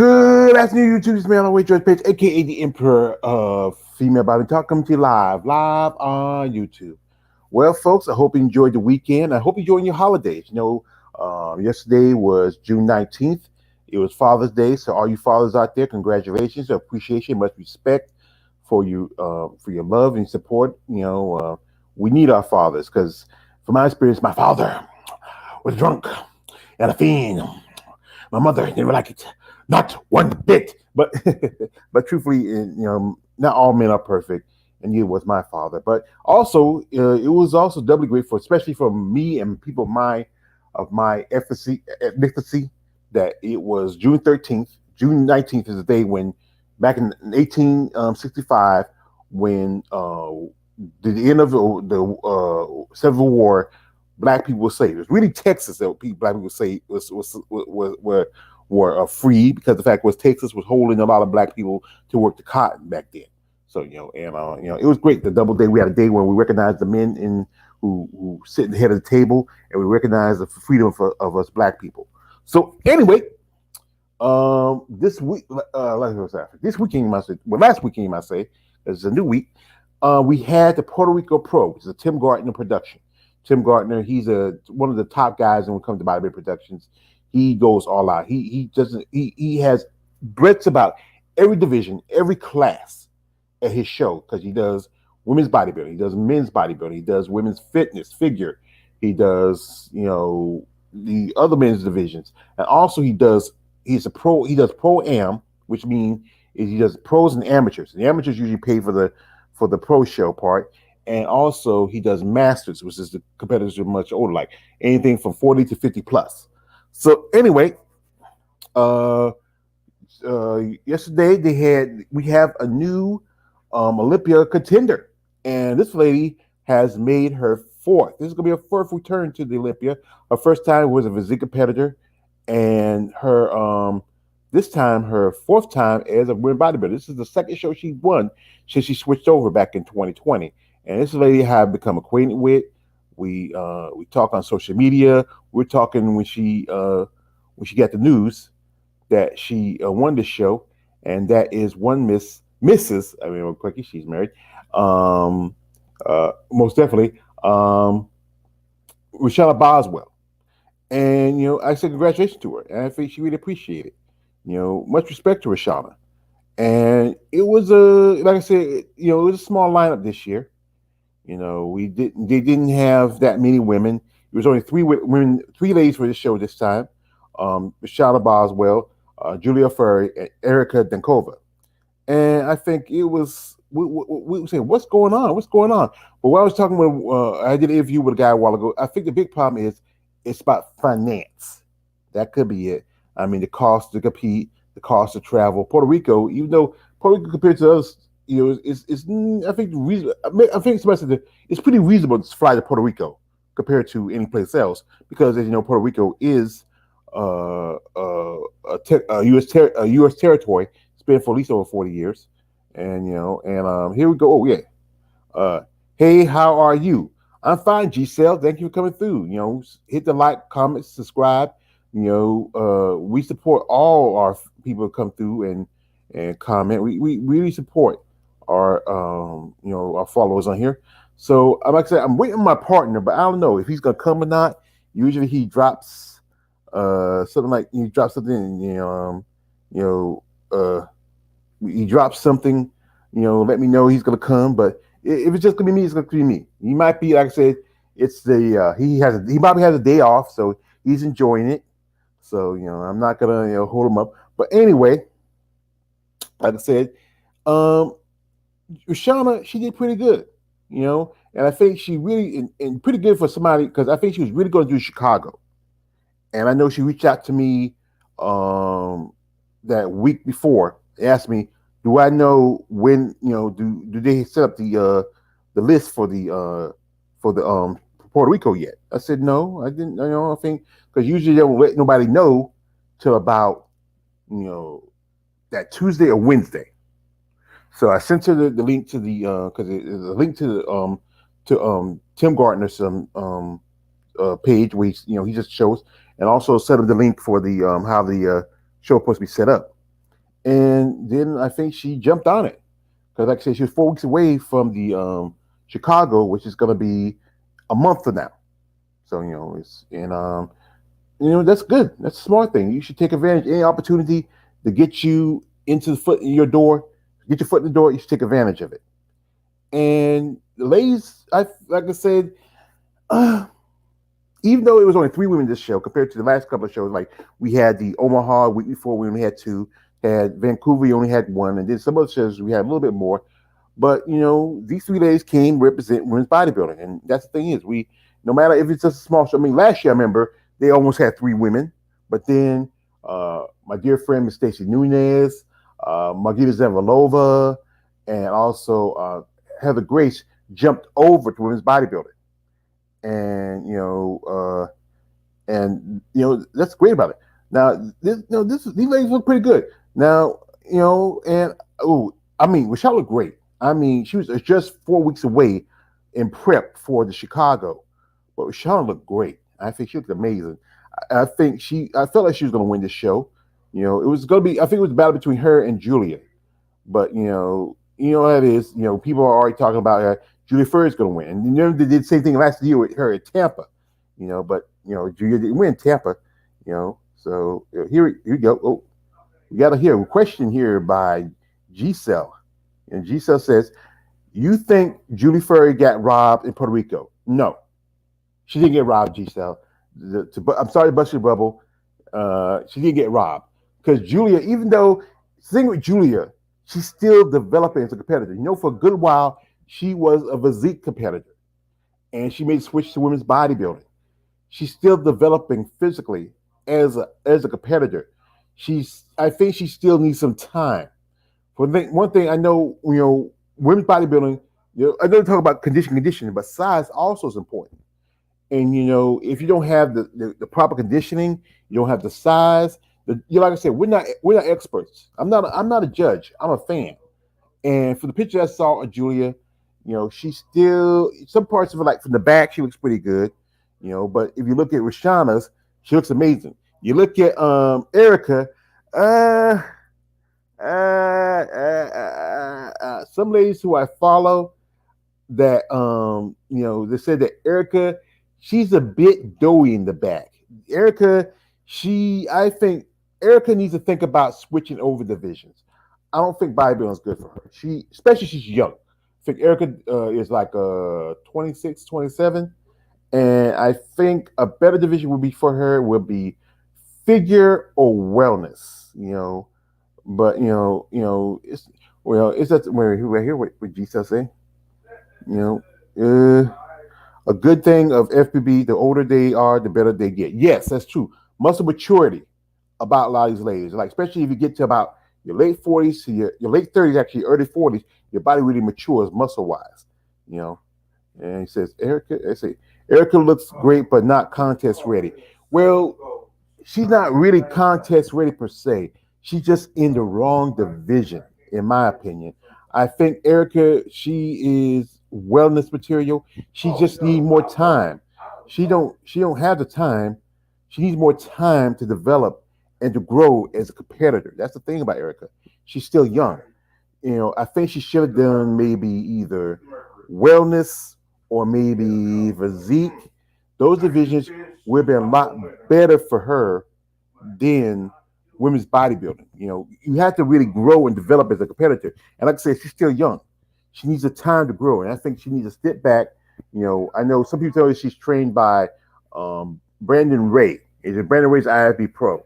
Good afternoon, YouTube. It's me on the way, George Page, aka the Emperor of Female Body Talk, coming to you live on YouTube. Well, folks, I hope you enjoyed the weekend. I hope you enjoyed your holidays. Yesterday was June 19th. It was Father's Day, so all you fathers out there, congratulations, appreciation, much respect for your love and support. We need our fathers because, from my experience, my father was drunk and a fiend. My mother didn't like it, not one bit. But but truthfully, not all men are perfect, and neither was my father. But also, it was also doubly grateful, especially for me and people of my ethnicity, that it was June 13th. June 19th is the day when, back in 1865, when the end of the Civil War, black people were slaves. It was really Texas that black people say were free, because the fact was Texas was holding a lot of black people to work the cotton back then. So it was great. The double day, we had a day where we recognized the men who sit at the head of the table, and we recognize the freedom of us black people. So anyway, this week, this weekend, last weekend, you might say, it's a new week. We had the Puerto Rico Pro, which is a Tim Gardner production. Tim Gardner, he's one of the top guys when it comes to bodybuilding productions. He goes all out. He has breadths about every division, every class at his show, because he does women's bodybuilding, he does men's bodybuilding, he does women's fitness, figure, he does the other men's divisions, and also he does pro am, which means he does pros and amateurs. The amateurs usually pay for the pro show part. And also he does masters, which is the competitors who are much older, like anything from 40 to 50 plus. So anyway, yesterday we have a new Olympia contender, and this lady has made her fourth. This is gonna be her fourth return to the Olympia. Her first time was a physique competitor, and her this time her fourth time as a women bodybuilder. This is the second show she won since she switched over back in 2020. And this lady I have become acquainted with. We talk on social media. We're talking when she got the news that she won this show, and that is one Mrs. I mean, quickly, she's married. Most definitely, Rochella Boswell. And I said congratulations to her, and I think she really appreciated it. Much respect to Rochella. And it was like I said, it was a small lineup this year. They didn't have that many women. It was only three ladies for this show this time. Rochella Boswell, Julia Ferry, and Erica Dankova. And I think it was, we were saying, what's going on? What's going on? But when I was talking with, I did an interview with a guy a while ago. I think the big problem is it's about finance. That could be it. I mean, the cost to compete, the cost to travel. Puerto Rico, even though Puerto Rico compared to us, it's I think it's pretty reasonable to fly to Puerto Rico compared to any place else, because as you know, Puerto Rico is a U.S. territory. It's been for at least over 40 years, and here we go. Oh yeah, hey, how are you? I'm fine, Giselle. Thank you for coming through. Hit the like, comment, subscribe. We support all our people who come through and comment. We really support our our followers on here. So like I said, I'm waiting on my partner, but I don't know if he's gonna come or not. Usually he drops something like he drops something, he drops something, let me know he's gonna come. But if it's just gonna be me, it's gonna be me. He might be, like I said, it's the he probably has a day off, so he's enjoying it. So I'm not gonna hold him up. But anyway, like I said, Rashana, she did pretty good, and I think she really and pretty good for somebody, because I think she was really going to do Chicago, and I know she reached out to me that week before, asked me, do I know when do they set up the list for the Puerto Rico yet? I said no, I didn't. I think because usually they don't let nobody know till about that Tuesday or Wednesday. So I sent her the link to the because it's a link to Tim Gardner's page where he just shows, and also set up the link for the how the show is supposed to be set up. And then I think she jumped on it because, like I said, she was 4 weeks away from the Chicago, which is going to be a month from now. So it's and that's good. That's a smart thing. You should take advantage of any opportunity to get you into the foot in your door, get your foot in the door. You should take advantage of it. And the ladies, like I said, uh, even though it was only 3 women this show compared to the last couple of shows, like we had the Omaha week before, we only had two. Had Vancouver, we only had one, and then some other shows we had a little bit more. But these 3 ladies came represent women's bodybuilding, and that's the thing is we, no matter if it's just a small show. I mean, last year I remember they almost had 3 women, but then my dear friend Miss Stacy Nunez, Margita Zavalova, and also Heather Grace jumped over to women's bodybuilding, and that's great about it. Now these ladies look pretty good. Now and I mean, Rochelle looked great. I mean, she was just 4 weeks away in prep for the Chicago, but Rochelle looked great. I think she looked amazing. I felt like she was going to win this show. It was going to be. I think it was a battle between her and Julia, but how it is. People are already talking about Julia Furr is going to win, and they did the same thing last year with her at Tampa. But Julia didn't win Tampa. So here you go. Oh, we got to hear a question here by G Cell, and G Cell says, "You think Julie Furry got robbed in Puerto Rico?" No, she didn't get robbed. G Cell. I'm sorry to bust your bubble. She didn't get robbed because Julia, even though the thing with Julia, she's still developing as a competitor. For a good while she was a physique competitor, and she made a switch to women's bodybuilding. She's still developing physically as a competitor. I think she still needs some time. One thing I know, women's bodybuilding. I don't talk about conditioning, but size also is important. And if you don't have the proper conditioning, you don't have the size. Like I said, we're not experts. I'm not a judge. I'm a fan. And for the picture I saw of Julia, she's still some parts of her, like from the back, she looks pretty good. But if you look at Rashana's, she looks amazing. You look at Erica, uh, some ladies who I follow that they said that Erica, she's a bit doughy in the back. Erica, I think Erica needs to think about switching over divisions. I don't think bodybuilding is good for her. Especially she's young. I think Erica is like 26, 27. And I think a better division would be for her would be figure or wellness. But it's that where here what Jesus say. You know, a good thing of FPB, the older they are, the better they get. Yes, that's true. Muscle maturity about a lot of these ladies, like especially if you get to about your late 40s to your late 30s, actually early 40s, your body really matures muscle wise. And he says, Erica looks great, but not contest ready. Well, she's not really contest ready per se. She's just in the wrong division, in my opinion. I think Erica, she is wellness material. She just needs more time. She don't have the time. She needs more time to develop and to grow as a competitor. That's the thing about Erica. She's still young. I think she should have done maybe either wellness or maybe physique. Those divisions would have been a lot better for her than women's bodybuilding. You have to really grow and develop as a competitor. And like I said, she's still young. She needs the time to grow. And I think she needs to step back. I know some people tell me she's trained by Brandon Ray. Brandon Ray's IFB Pro.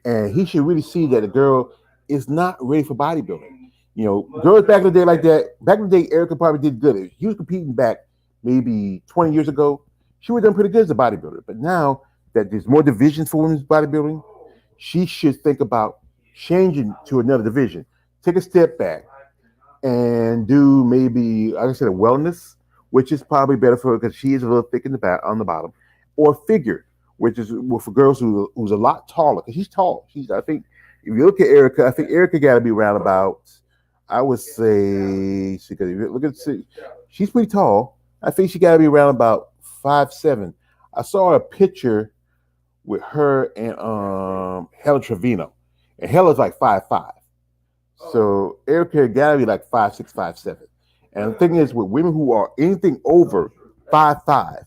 And he should really see that the girl is not ready for bodybuilding. Girls back in the day like that, back in the day, Erica probably did good. If he was competing back maybe 20 years ago, she would have done pretty good as a bodybuilder. But now that there's more divisions for women's bodybuilding, she should think about changing to another division. Take a step back and do maybe, like I said, a wellness, which is probably better for her because she is a little thick in the back on the bottom, or figure, which is for girls who's a lot taller because she's tall. I think if you look at Erica, I think Erica got to be around about, I would say, because if you look at, she's pretty tall. I think she got to be around about 5'7". I saw a picture with her and Hella Trevino, and Hella's like 5'5". So Erica gotta be like 5'6", 5'7". And the thing is, with women who are anything over 5'5",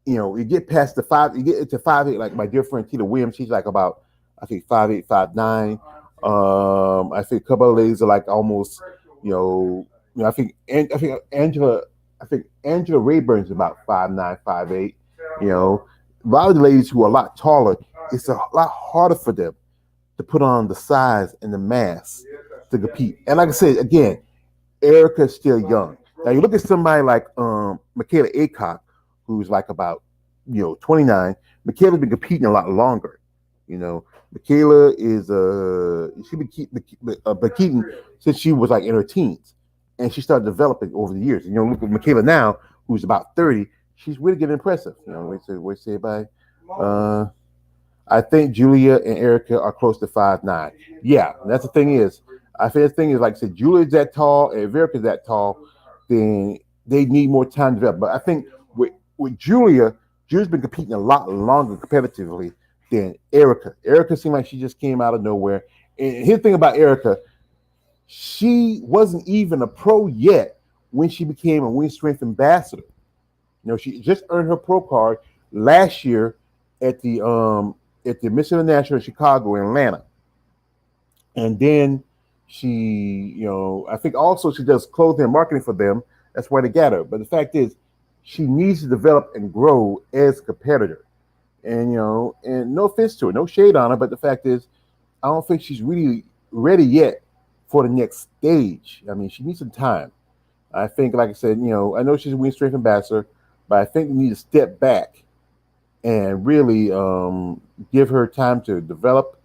you get past the five, you get into 5'8", like my dear friend Tina Williams, she's like about, I think 5'8", 5'9". I think a couple of ladies are like almost, I think I think Angela Rayburn's about 5'9", 5'8". A lot of the ladies who are a lot taller, it's a lot harder for them to put on the size and the mass to compete. And like I said, again, Erica's still young. Now you look at somebody like Michaela Aycock, who's like about 29. Michaela's been competing a lot longer. Michaela is she been competing since she was like in her teens, and she started developing over the years. Look at Michaela now, who's about 30. She's really getting impressive. We say by. I think Julia and Erica are close to 5'9". Yeah, that's the thing is. I think the thing is, like I said, Julia's that tall and if Erica's that tall, then they need more time to develop. But I think with Julia's been competing a lot longer competitively than Erica. Erica seemed like she just came out of nowhere. And here's the thing about Erica, she wasn't even a pro yet when she became a Wing Strength ambassador. She just earned her pro card last year at the Miss International in Chicago and Atlanta. And then I think also she does clothing and marketing for them. That's why they got her. But the fact is, she needs to develop and grow as a competitor. And no offense to her, no shade on her, but the fact is, I don't think she's really ready yet for the next stage. I mean, she needs some time. I think, like I said, I know she's a Wing Strength ambassador, but I think we need to step back and really give her time to develop.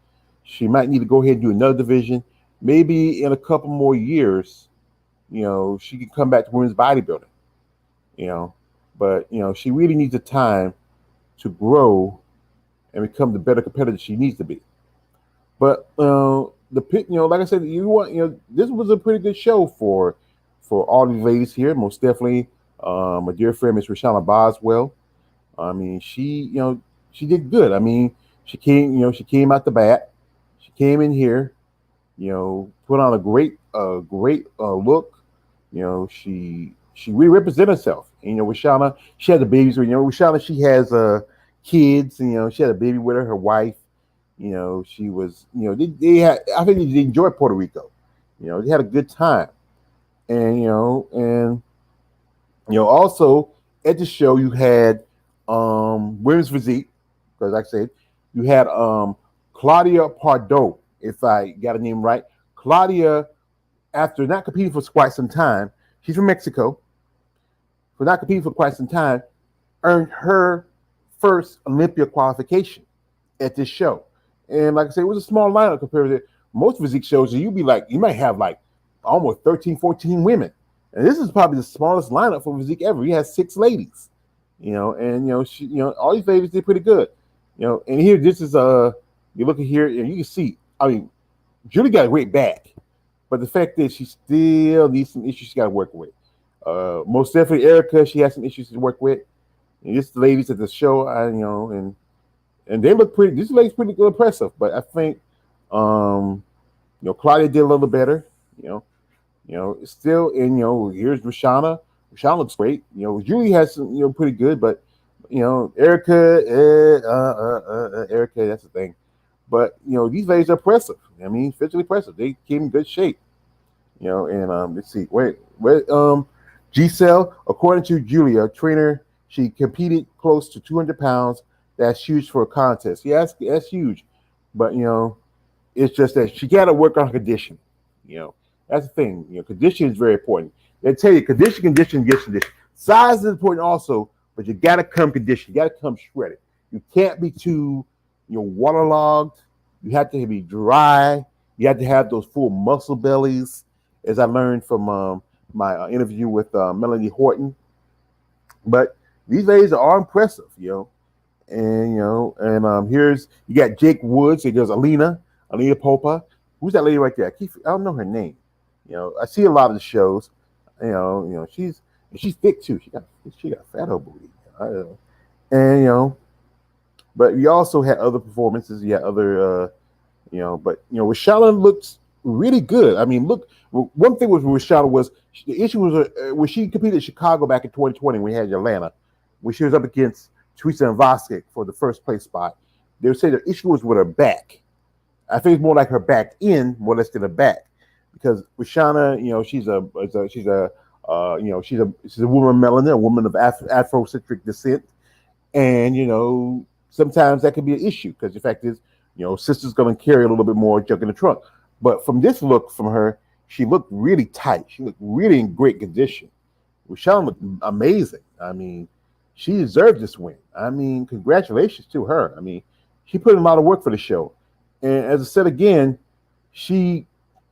She might need to go ahead and do another division. Maybe in a couple more years, she can come back to women's bodybuilding. You know, but she really needs the time to grow and become the better competitor she needs to be. But like I said, this was a pretty good show for all these ladies here. Most definitely, my dear friend Miss Rashana Boswell. I mean, she did good. I mean, she came out the bat. She came in here, put on a great look. She really represented herself. And, Rashana, she had the babies. Rashana, she has kids. She had a baby with her wife. She was. They had. I think they enjoyed Puerto Rico. They had a good time. And also at the show you had women's physique, because like I said, you had Claudia Pardo, if I got her name right. Claudia, after not competing for quite some time, she's from Mexico, for not competing for quite some time, earned her first Olympia qualification at this show. And like I said, it was a small lineup compared to most physique shows. So you might have like almost 13, 14 women. And this is probably the smallest lineup for physique ever. You had 6 ladies, and all these ladies did pretty good, And here, this is you look at here, and you can see. I mean, Julie got a great back, but the fact is, she still needs some issues she got to work with. Most definitely, Erica, she has some issues to work with. And this ladies at the show, and they look pretty. This lady's pretty good, impressive. But I think, Claudia did a little better. Still, and here's Rashana. Rashana looks great. Julie has some, pretty good, but Erica, Erica, that's the thing. But these ladies are impressive. I mean, physically impressive. They came in good shape. And let's see. Wait, Giselle, according to Julia, trainer, she competed close to 200 pounds. That's huge for a contest. Yeah, that's huge. But it's just that she got to work on her condition. That's the thing. Condition is very important. They tell you condition. Size is important also, but you got to come conditioned. You got to come shredded. You can't be too, waterlogged. You have to be dry. You have to have those full muscle bellies, as I learned from my interview with Melanie Horton. But these ladies are impressive, And here's you got Jake Woods. There's Alina Popa. Who's that lady right there? I don't know her name. I see a lot of the shows. She's thick too. She got fat over booty. And but you also had other performances. You had other, but Rashana looks really good. I mean, look, one thing with Rashada was the issue was when she competed in Chicago back in 2020 when we had Atlanta, when she was up against Teresa and Voskic for the first place spot. They would say the issue was with her back. I think it's more like her back end more or less than her back, because Rashana, she's a woman of melanin, a woman of Afrocentric descent, and sometimes that can be an issue because the fact is, sister's going to carry a little bit more junk in the trunk. But from this look from her, she looked really tight. She looked really in great condition. Rashana looked amazing. I mean, she deserved this win. I mean, congratulations to her. I mean, she put in a lot of work for the show. And as I said again, she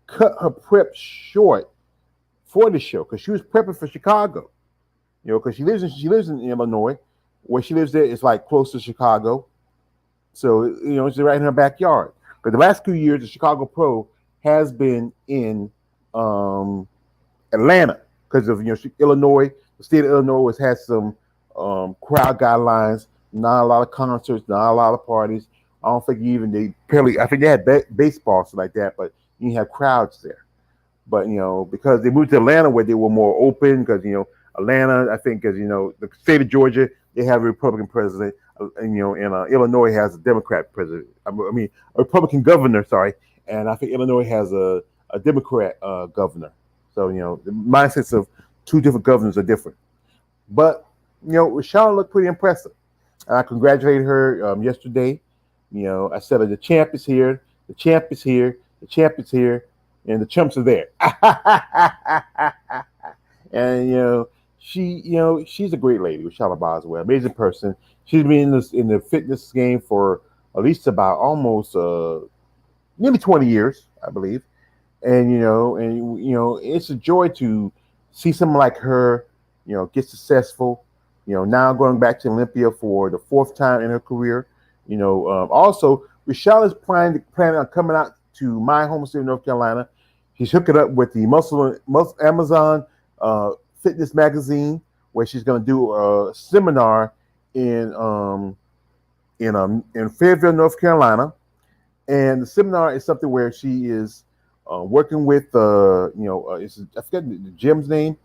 cut her prep short for the show because she was prepping for Chicago. Because she lives in Illinois, where she lives there is like close to Chicago, so it's right in her backyard. But the last few years, the Chicago Pro has been in Atlanta because of Illinois. The state of Illinois has had some crowd guidelines, not a lot of concerts, not a lot of parties. I don't think I think they had baseball stuff like that, but you didn't have crowds there. But because they moved to Atlanta where they were more open, because Atlanta, I think, because the state of Georgia, they have a Republican president, and Illinois has a Democrat president. I mean, a Republican governor. Sorry, and I think Illinois has a Democrat governor. So the mindsets of two different governors are different. But Rashawn looked pretty impressive. And I congratulated her yesterday. I said the champ is here, the champ is here, the champ is here, and the chumps are there. And she's a great lady, Rashana Boswell, amazing person. She's been in the fitness game for at least about almost nearly 20 years, I believe. And it's a joy to see someone like her, get successful. Now going back to Olympia for the fourth time in her career. Also, Rashana is planning on coming out to my home state of North Carolina. She's hooking up with the Amazon Fitness magazine, where she's going to do a seminar in Fayetteville, North Carolina. And the seminar is something where she is working with I forget the gym's name,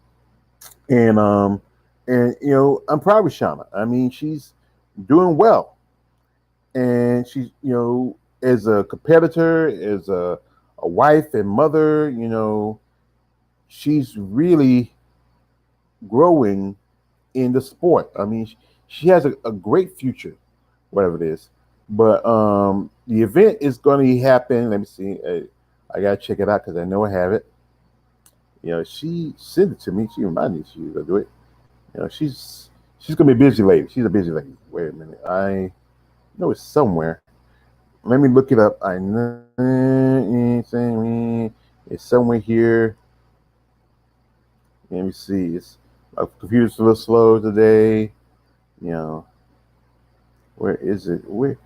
and I'm proud of Shauna. I mean, she's doing well, and she's as a competitor, as a wife and mother, she's really growing in the sport. I mean, she has a great future, whatever it is. But the event is going to happen. Let me see. I gotta check it out because I know I have it. She sent it to me. She reminded me she was gonna do it. She's gonna be a busy lady. She's a busy lady. Wait a minute. I know it's somewhere. Let me look it up. I know it's somewhere here. Let me see. My computer's a little slow today. Where is it? What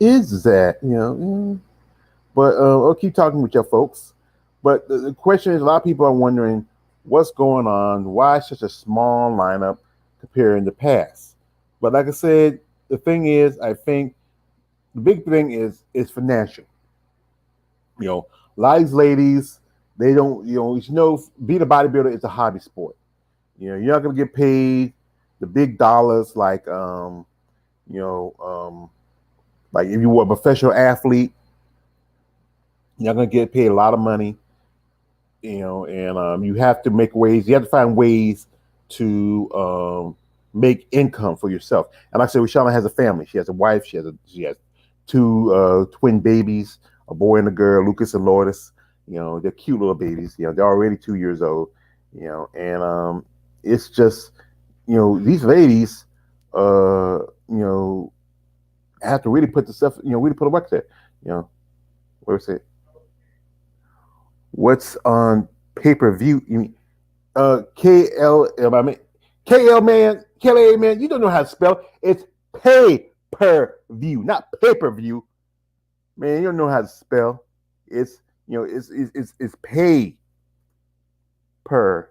is that? But I'll keep talking with your folks. But the question is, a lot of people are wondering what's going on. Why such a small lineup compared in the past? But like I said, the thing is, I think the big thing is financial. A lot of these ladies, they don't, being a bodybuilder is a hobby sport. You're not gonna get paid the big dollars like like if you were a professional athlete, you're not gonna get paid a lot of money. And you have to make ways. You have to find ways to make income for yourself. And like I said, Rashana has a family. She has a wife. She has two twin babies, a boy and a girl, Lucas and Lourdes. They're cute little babies. They're already 2 years old. And it's just, these ladies, have to really put the stuff, really put the work there. What was it? What's on pay-per-view? You mean KL? I mean KL man, KLA man. You don't know how to spell. It's pay-per-view, not pay-per-view. Man, you don't know how to spell. It's it's pay per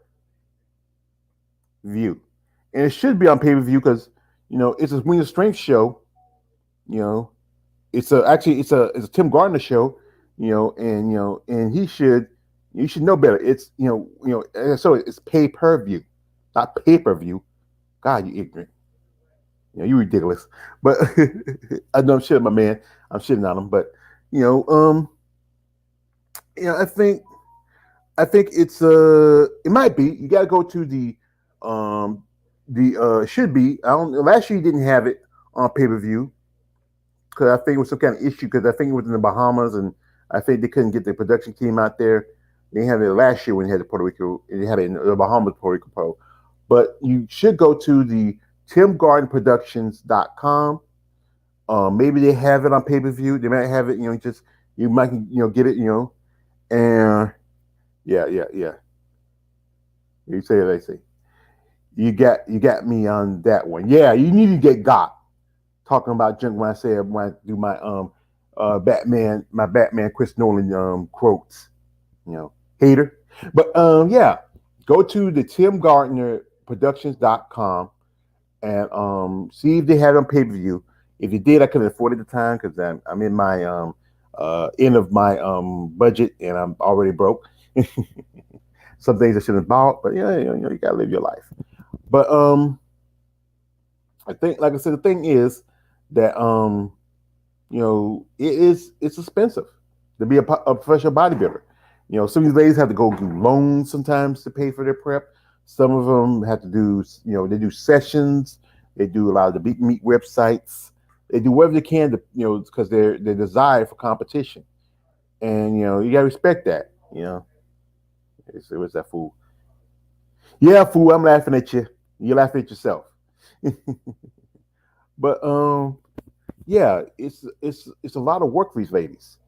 view, and it should be on pay-per-view because it's a Wing of Strength show. It's a Tim Gardner show. and you should know better. It's so it's pay per view, not pay per view. God, you ignorant. You ridiculous. But I know I'm shitting my man. I'm shitting on him. But you know, um, I think it might be. You got to go to um should be. I don't. Last year you didn't have it on pay per view because I think it was some kind of issue because I think it was in the Bahamas and I think they couldn't get the production team out there. They had it last year when they had the Puerto Rico. They had it in the Bahamas, Puerto Rico Pro. But you should go to the timgardenproductions.com. Maybe they have it on pay per view. They might have it. Just you might get it. And yeah. You say what they say. You got me on that one. Yeah, you need to get got talking about junk when I do my Batman Chris Nolan quotes. Hater. But yeah, go to the timgardnerproductions.com and see if they had it on pay per view. If you did, I couldn't afford it at the time because I'm in my end of my budget and I'm already broke. Some things I shouldn't have bought, but yeah, you gotta live your life. But I think, like I said, the thing is that it's expensive to be a professional bodybuilder. Some of these ladies have to go do loans sometimes to pay for their prep. Some of them have to do, they do sessions. They do a lot of the beat meet websites. They do whatever they can to, because they're desire for competition, and you gotta respect that. It was that fool. Yeah, fool. I'm laughing at you. You're laughing at yourself. But yeah, it's a lot of work for these ladies,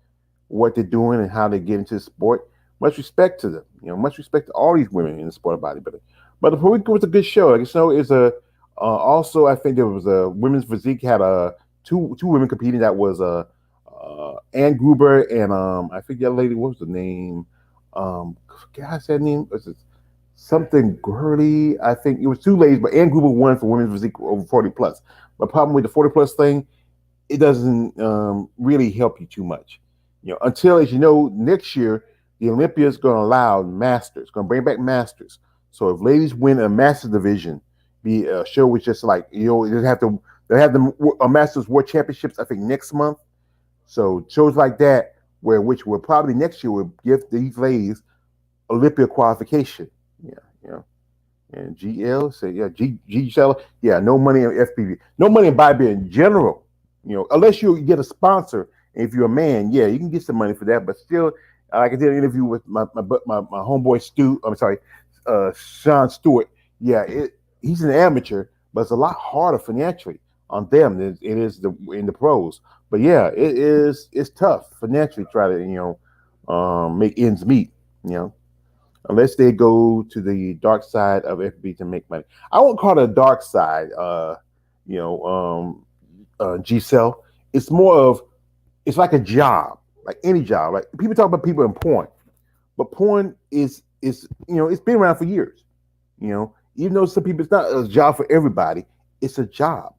what they're doing and how they get into the sport. Much respect to them. Much respect to all these women in the sport of bodybuilding. But the Puerto Rico was a good show. Like is a also I think there was a women's physique had a two women competing. That was Ann Gruber and I think the other lady. What was the name? I said name was it something Gurley. I think it was two ladies, but Ann Gruber won for women's physique over 40 plus. The problem with the 40 plus thing, it doesn't really help you too much. Until, as you know, next year the Olympia is going to allow masters, going to bring back masters. So if ladies win a master division, be a show which just like they have the Masters World Championships I think next month. So shows like that which will probably next year will give these ladies Olympia qualification. Yeah, and GL say yeah, G seller, yeah, no money in FPV, no money in bodybuilding in general. Unless you get a sponsor. And if you're a man, yeah, you can get some money for that. But still, like I did an interview with my homeboy Stu. I'm sorry, Sean Stewart. Yeah, he's an amateur, but it's a lot harder financially on them than it is in the pros. But yeah, it's tough financially to try to make ends meet. Unless they go to the dark side of FB to make money. I won't call it a dark side, G Cell. It's more of, it's like a job, like any job. Like people talk about people in porn, but porn is it's been around for years. Even though some people, it's not a job for everybody. It's a job.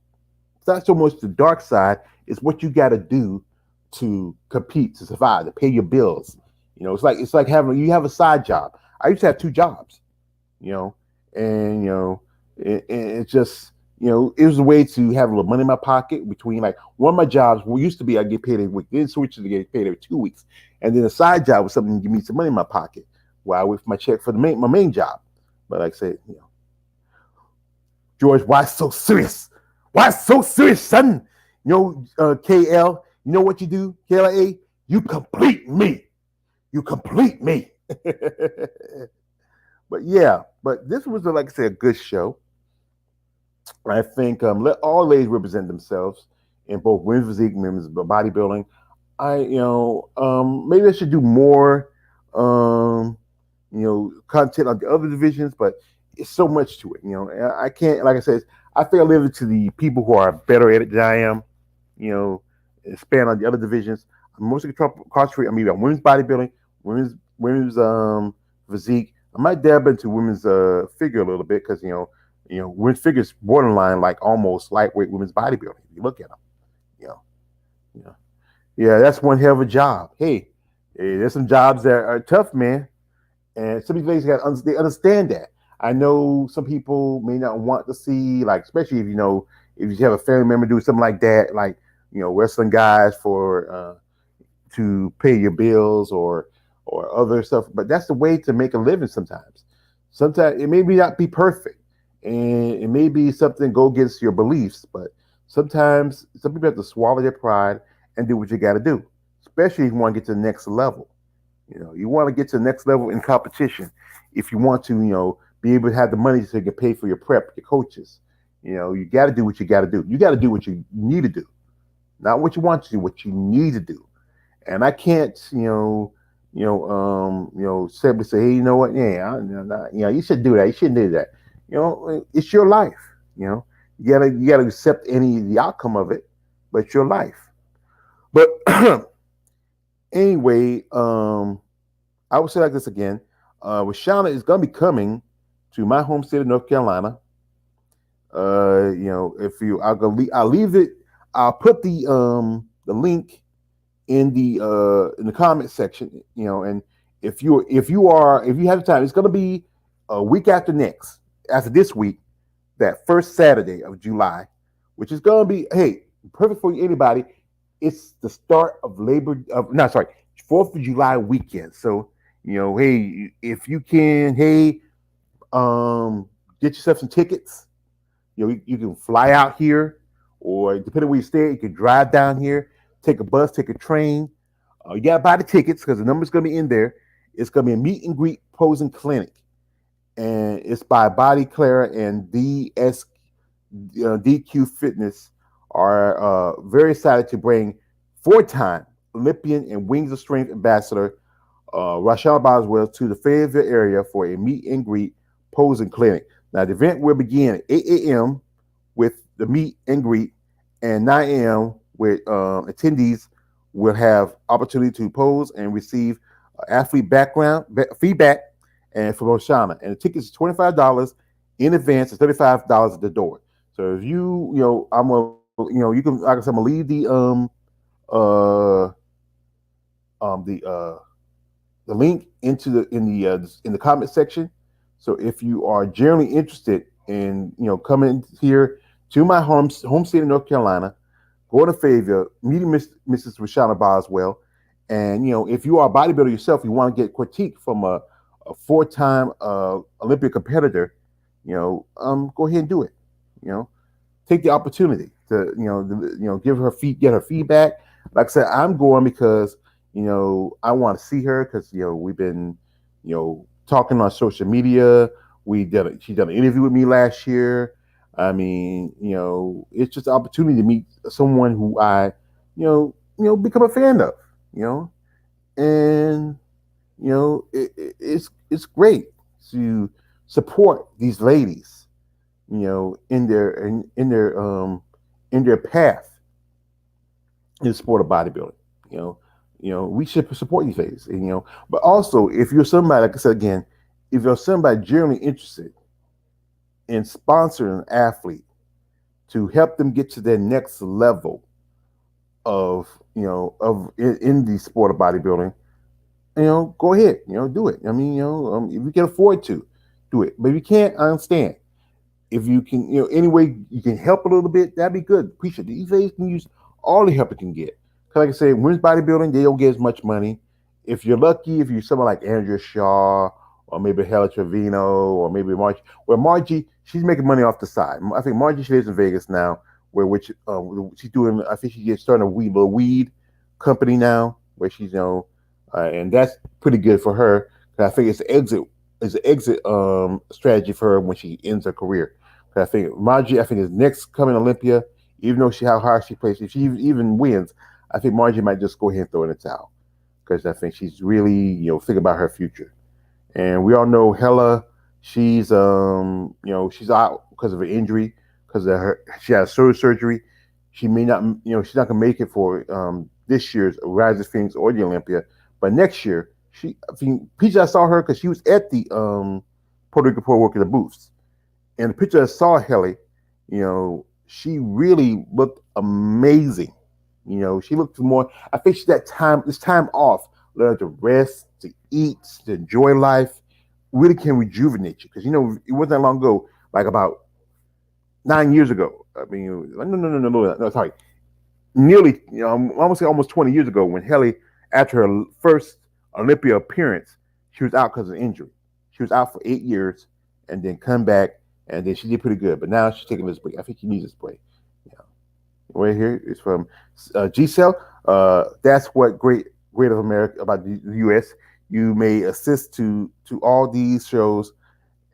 It's not so much the dark side. It's what you got to do to compete, to survive, to pay your bills. It's like having you have a side job. I used to have two jobs, and it's just it was a way to have a little money in my pocket between like one of my jobs. Used to be I get paid every week, then switched to get paid every 2 weeks, and then a side job was something to give me some money in my pocket while I wait for my check for my main job. But like I said, George, why so serious? Why so serious, son? KL, you know what you do, KLA? You complete me. You complete me. But yeah, but this was like I said, a good show. I think let all ladies represent themselves in both women's physique, women's bodybuilding. Maybe I should do more, content on the other divisions, but it's so much to it. I can't, like I said, I think I leave it to the people who are better at it than I am. Expand on the other divisions. I'm mostly concentrating on maybe on women's bodybuilding, women's physique. I might dab into women's figure a little bit because women's figure is borderline like almost lightweight women's bodybuilding. If you look at them, you know, yeah, that's one hell of a job. Hey, There's some jobs that are tough, man, and some of these ladies they understand that. I know some people may not want to see, like, especially if if you have a family member do something like that, like wrestling guys for to pay your bills or other stuff. But that's the way to make a living sometimes. Sometimes it may not be perfect, and it may be something go against your beliefs, but sometimes some people have to swallow their pride and do what you got to do, especially if you want to get to the next level. You want to get to the next level in competition. If you want to, be able to have the money so you can pay for your prep, your coaches. You got to do what you got to do. You got to do what you need to do, not what you want to do, what you need to do. And I can't, simply say, hey, you know what? Yeah, you should do that. You shouldn't do that. It's your life. You know, you gotta accept any the outcome of it, but it's your life. But anyway, I would say like this again. Rashana is gonna be coming to my home state of North Carolina. If you, I'll leave it. I'll put the link in the comment section. And if you have the time, it's gonna be a week after next, after this week, that first Saturday of July, which is gonna be perfect for anybody. It's the start of Fourth of July weekend. So hey, if you can, get yourself some tickets. You can fly out here, or depending where you stay, you can drive down here, take a bus, take a train. You gotta buy the tickets because the number's gonna be in there. It's gonna be a meet and greet posing clinic, and it's by Body Clara and DQ Fitness. Are very excited to bring four-time Olympian and Wings of Strength ambassador Rashad Boswell to the Fayetteville area for a meet and greet posing clinic. Now, the event will begin at 8 a.m. with the meet and greet, and 9 a.m. with attendees will have opportunity to pose and receive athlete background feedback and from Oshana. And the tickets is $25 in advance and $35 at the door. So if you can, like I said, I'm gonna leave uh the link in the comment section. So if you are generally interested in coming here to my home state of North Carolina, going to Fayetteville, meeting Mrs. Rashana Boswell, and if you are a bodybuilder yourself, you want to get critique from a four-time Olympic competitor, go ahead and do it. Take the opportunity to get her feedback. Like I said, I'm going because I want to see her because we've been talking on social media. She done an interview with me last year. I mean, it's just an opportunity to meet someone who I become a fan of. And it's great to support these ladies in their path in the sport of bodybuilding. We should support these ladies. But also, if you're somebody, like I said again, if you're somebody generally interested in sponsoring an athlete to help them get to their next level of in the sport of bodybuilding, go ahead, do it. I mean, if you can afford to, do it. But if you can't, I understand. If you can, any way you can help a little bit, that'd be good. Appreciate it. These ladies can use all the help it can get. Because like I said, women's bodybuilding, they don't get as much money. If you're lucky, if you're someone like Andrea Shaw, or maybe Hella Trevino, or maybe Margie. Well, Margie, she's making money off the side. I think Margie, she lives in Vegas now, which she's doing. I think she's starting a little weed company now, where she's and that's pretty good for her. I think it's an exit strategy for her when she ends her career. I think Margie, is next coming Olympia, even though how hard she plays, if she even wins, I think Margie might just go ahead and throw in the towel because I think she's really thinking about her future. And we all know Hella, she's she's out because of her injury, because of she had surgery. She may not she's not gonna make it for this year's Rise of Phoenix or the Olympia, but next year picture I saw her because she was at the Puerto Rico Pro working the booths, and the picture I saw Hella, she really looked amazing. She looked more. I think this time off learn to rest, to eat, to enjoy life, really can rejuvenate you. Because it wasn't that long ago, like about 9 years ago. I mean, no, sorry, nearly, I'm almost say almost 20 years ago when Haley, after her first Olympia appearance, she was out because of injury. She was out for 8 years and then come back and then she did pretty good. But now she's taking this break. I think she needs this break. Yeah. Right here is from G Cell. That's what great of America about the U.S. You may assist to all these shows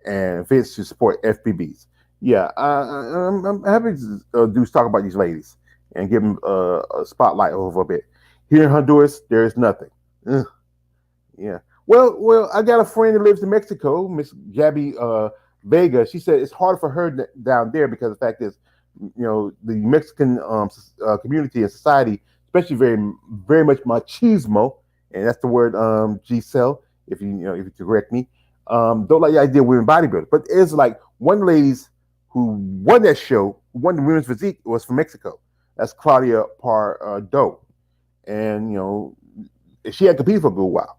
and events to support FPBs. Yeah, I'm happy to do talk about these ladies and give them a spotlight over a bit. Here in Honduras, there is nothing. Ugh, yeah. Well, I got a friend that lives in Mexico, Miss Gabby Vega. She said it's hard for her down there because the fact is, the Mexican community and society, especially very much machismo, and that's the word Giselle, if you correct me, don't like the idea of women bodybuilders. But it's like one ladies who won that show, who won the women's physique, was from Mexico. That's Claudia Pardo, and she had competed for a good while.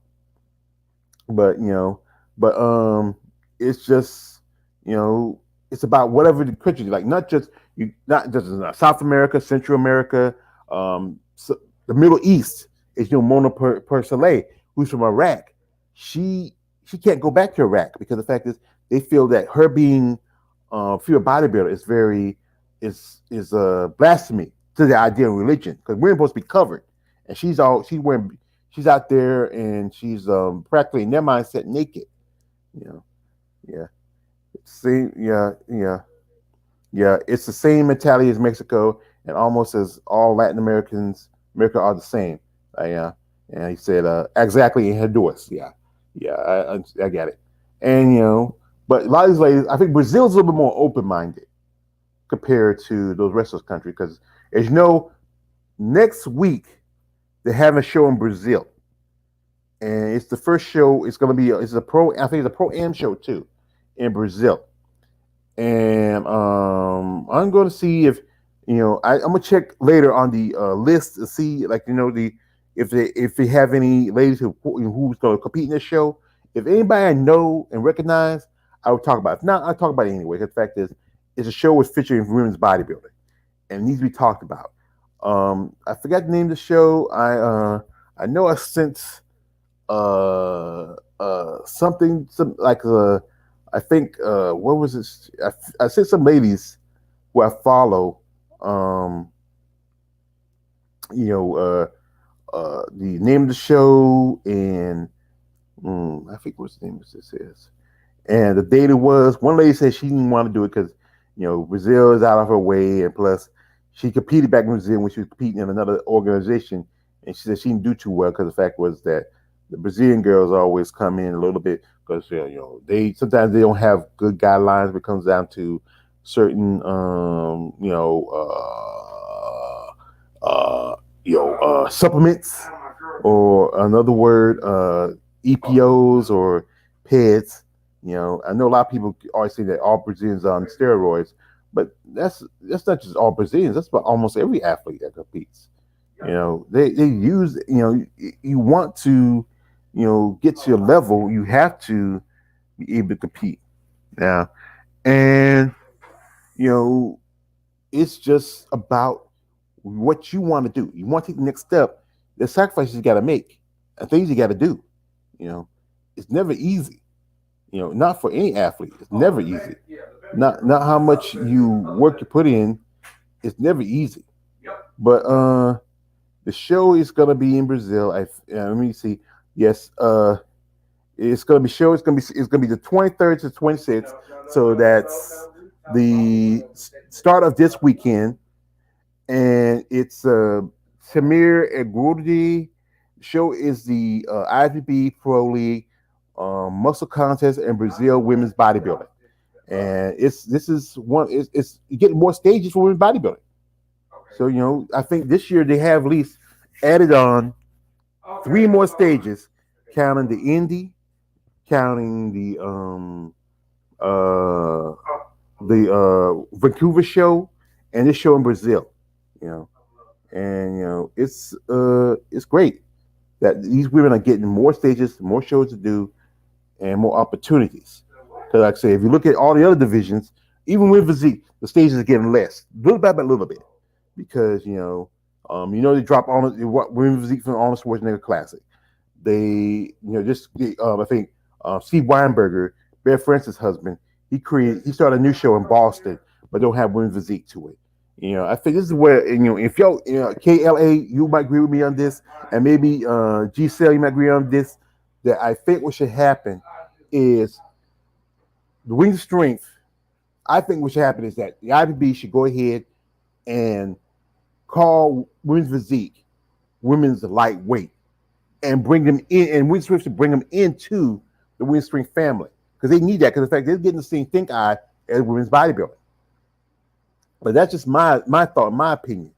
But it's just it's about whatever the country you like, not just in South America, Central America, so the Middle East. Is Mona Soleil, who's from Iraq. She can't go back to Iraq because the fact is they feel that her being female bodybuilder is is blasphemy to the idea of religion because we're supposed to be covered, and she's out there and she's practically in their mindset naked. You know, yeah, same, yeah. It's the same mentality as Mexico, and almost as all Latin America are the same. Yeah, and he said exactly in Honduras. Yeah, yeah, I get it. And but a lot of these ladies, I think Brazil's a little bit more open minded compared to those rest of those countries because, as you know, next week they have a show in Brazil, and it's the first show. It's going to be it's a pro. I think it's a pro am show too, in Brazil. And I'm going to see if I'm gonna check later on the list to see like the if they have any ladies who's going to compete in this show. If anybody I know and recognize, I would talk about it. If not, I'll talk about it anyway. The fact is, it's a show with featuring women's bodybuilding, and it needs to be talked about. I forgot the name of the show. I know I sent some like I think what was it? I sent some ladies who I follow. You know, the name of the show and I think what's the name of this is. And the data was one lady said she didn't want to do it because Brazil is out of her way, and plus she competed back in Brazil when she was competing in another organization, and she said she didn't do too well because the fact was that the Brazilian girls always come in a little bit because they sometimes they don't have good guidelines when it comes down to certain supplements or another word EPOs or PEDs. I know a lot of people always say that all Brazilians are on steroids, but that's not just all Brazilians. That's about almost every athlete that competes. They use you want to get to your level, you have to be able to compete now, and it's just about what you want to do. You want to take the next step. The sacrifices you got to make, and things you got to do. It's never easy. Not for any athlete. It's never easy. Not how much you work you put in. It's never easy. But the show is gonna be in Brazil. Let me see. Yes, it's gonna be show. It's gonna be the 23rd to 26th. So that's the start of this weekend, and it's Samir Egurdi. Show is the IFBB Pro League muscle contest in Brazil women's bodybuilding, and it's getting more stages for women's bodybuilding. So I think this year they have at least added on 3 more stages, counting the Indy, counting the Vancouver show, and this show in Brazil. You know, and it's great. that these women are getting more stages, more shows to do, and more opportunities. Because, like I say, if you look at all the other divisions, even with physique, the stages are getting less, little by little bit, because they drop on women's physique from the Arnold Schwarzenegger Classic. I think Steve Weinberger, Bear Francis' husband, he started a new show in Boston, but don't have women's physique to it. I think this is where if KLA, you might agree with me on this, and maybe G Cell, you might agree on this. That I think what should happen is the wing strength. I think what should happen is that the IBB should go ahead and call women's physique women's lightweight and bring them in, and Wing Strength should bring them into the Wing Strength family because they need that. Because in fact, they're getting the same think eye as women's bodybuilding. But that's just my thought, my opinion.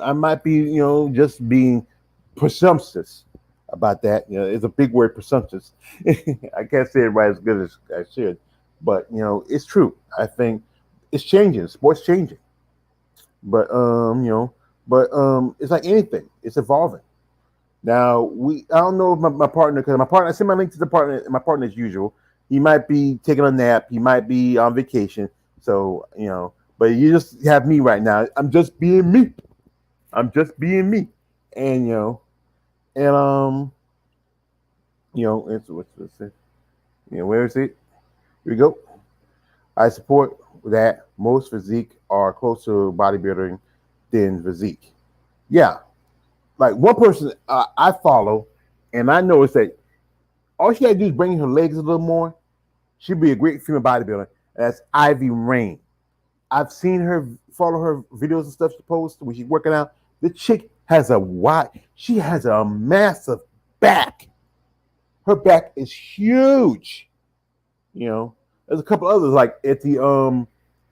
I might be just being presumptuous about that. It's a big word, presumptuous. I can't say it right as good as I should, but it's true. I think it's changing. Sports changing, but it's like anything. It's evolving. Now I don't know if my partner, because I send my link to the partner. My partner, as usual, he might be taking a nap. He might be on vacation. So but you just have me right now. I'm just being me. I'm just being me, and it's what's it? Where is it? Here we go. I support that most physique are closer to bodybuilding than physique. Yeah, like one person I follow, and I noticed that all she got to do is bring her legs a little more. She'd be a great female bodybuilder. That's Ivy Rain. I've seen her, follow her videos and stuff she posts when she's working out. The chick has she has a massive back. Her back is huge. There's a couple others like at the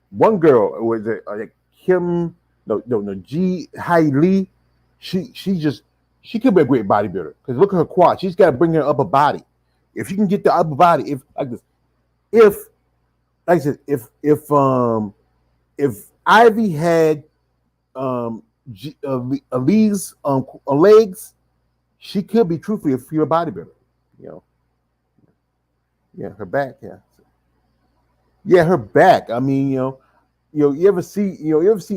one girl was it Kim no G Hai Lee. She could be a great bodybuilder because look at her quad. She's got to bring her upper body. If she can get the upper body, if like this, if like I said, if Ivy had Lee's legs, she could be truthfully a female bodybuilder. Yeah, her back, her back. I mean, you ever see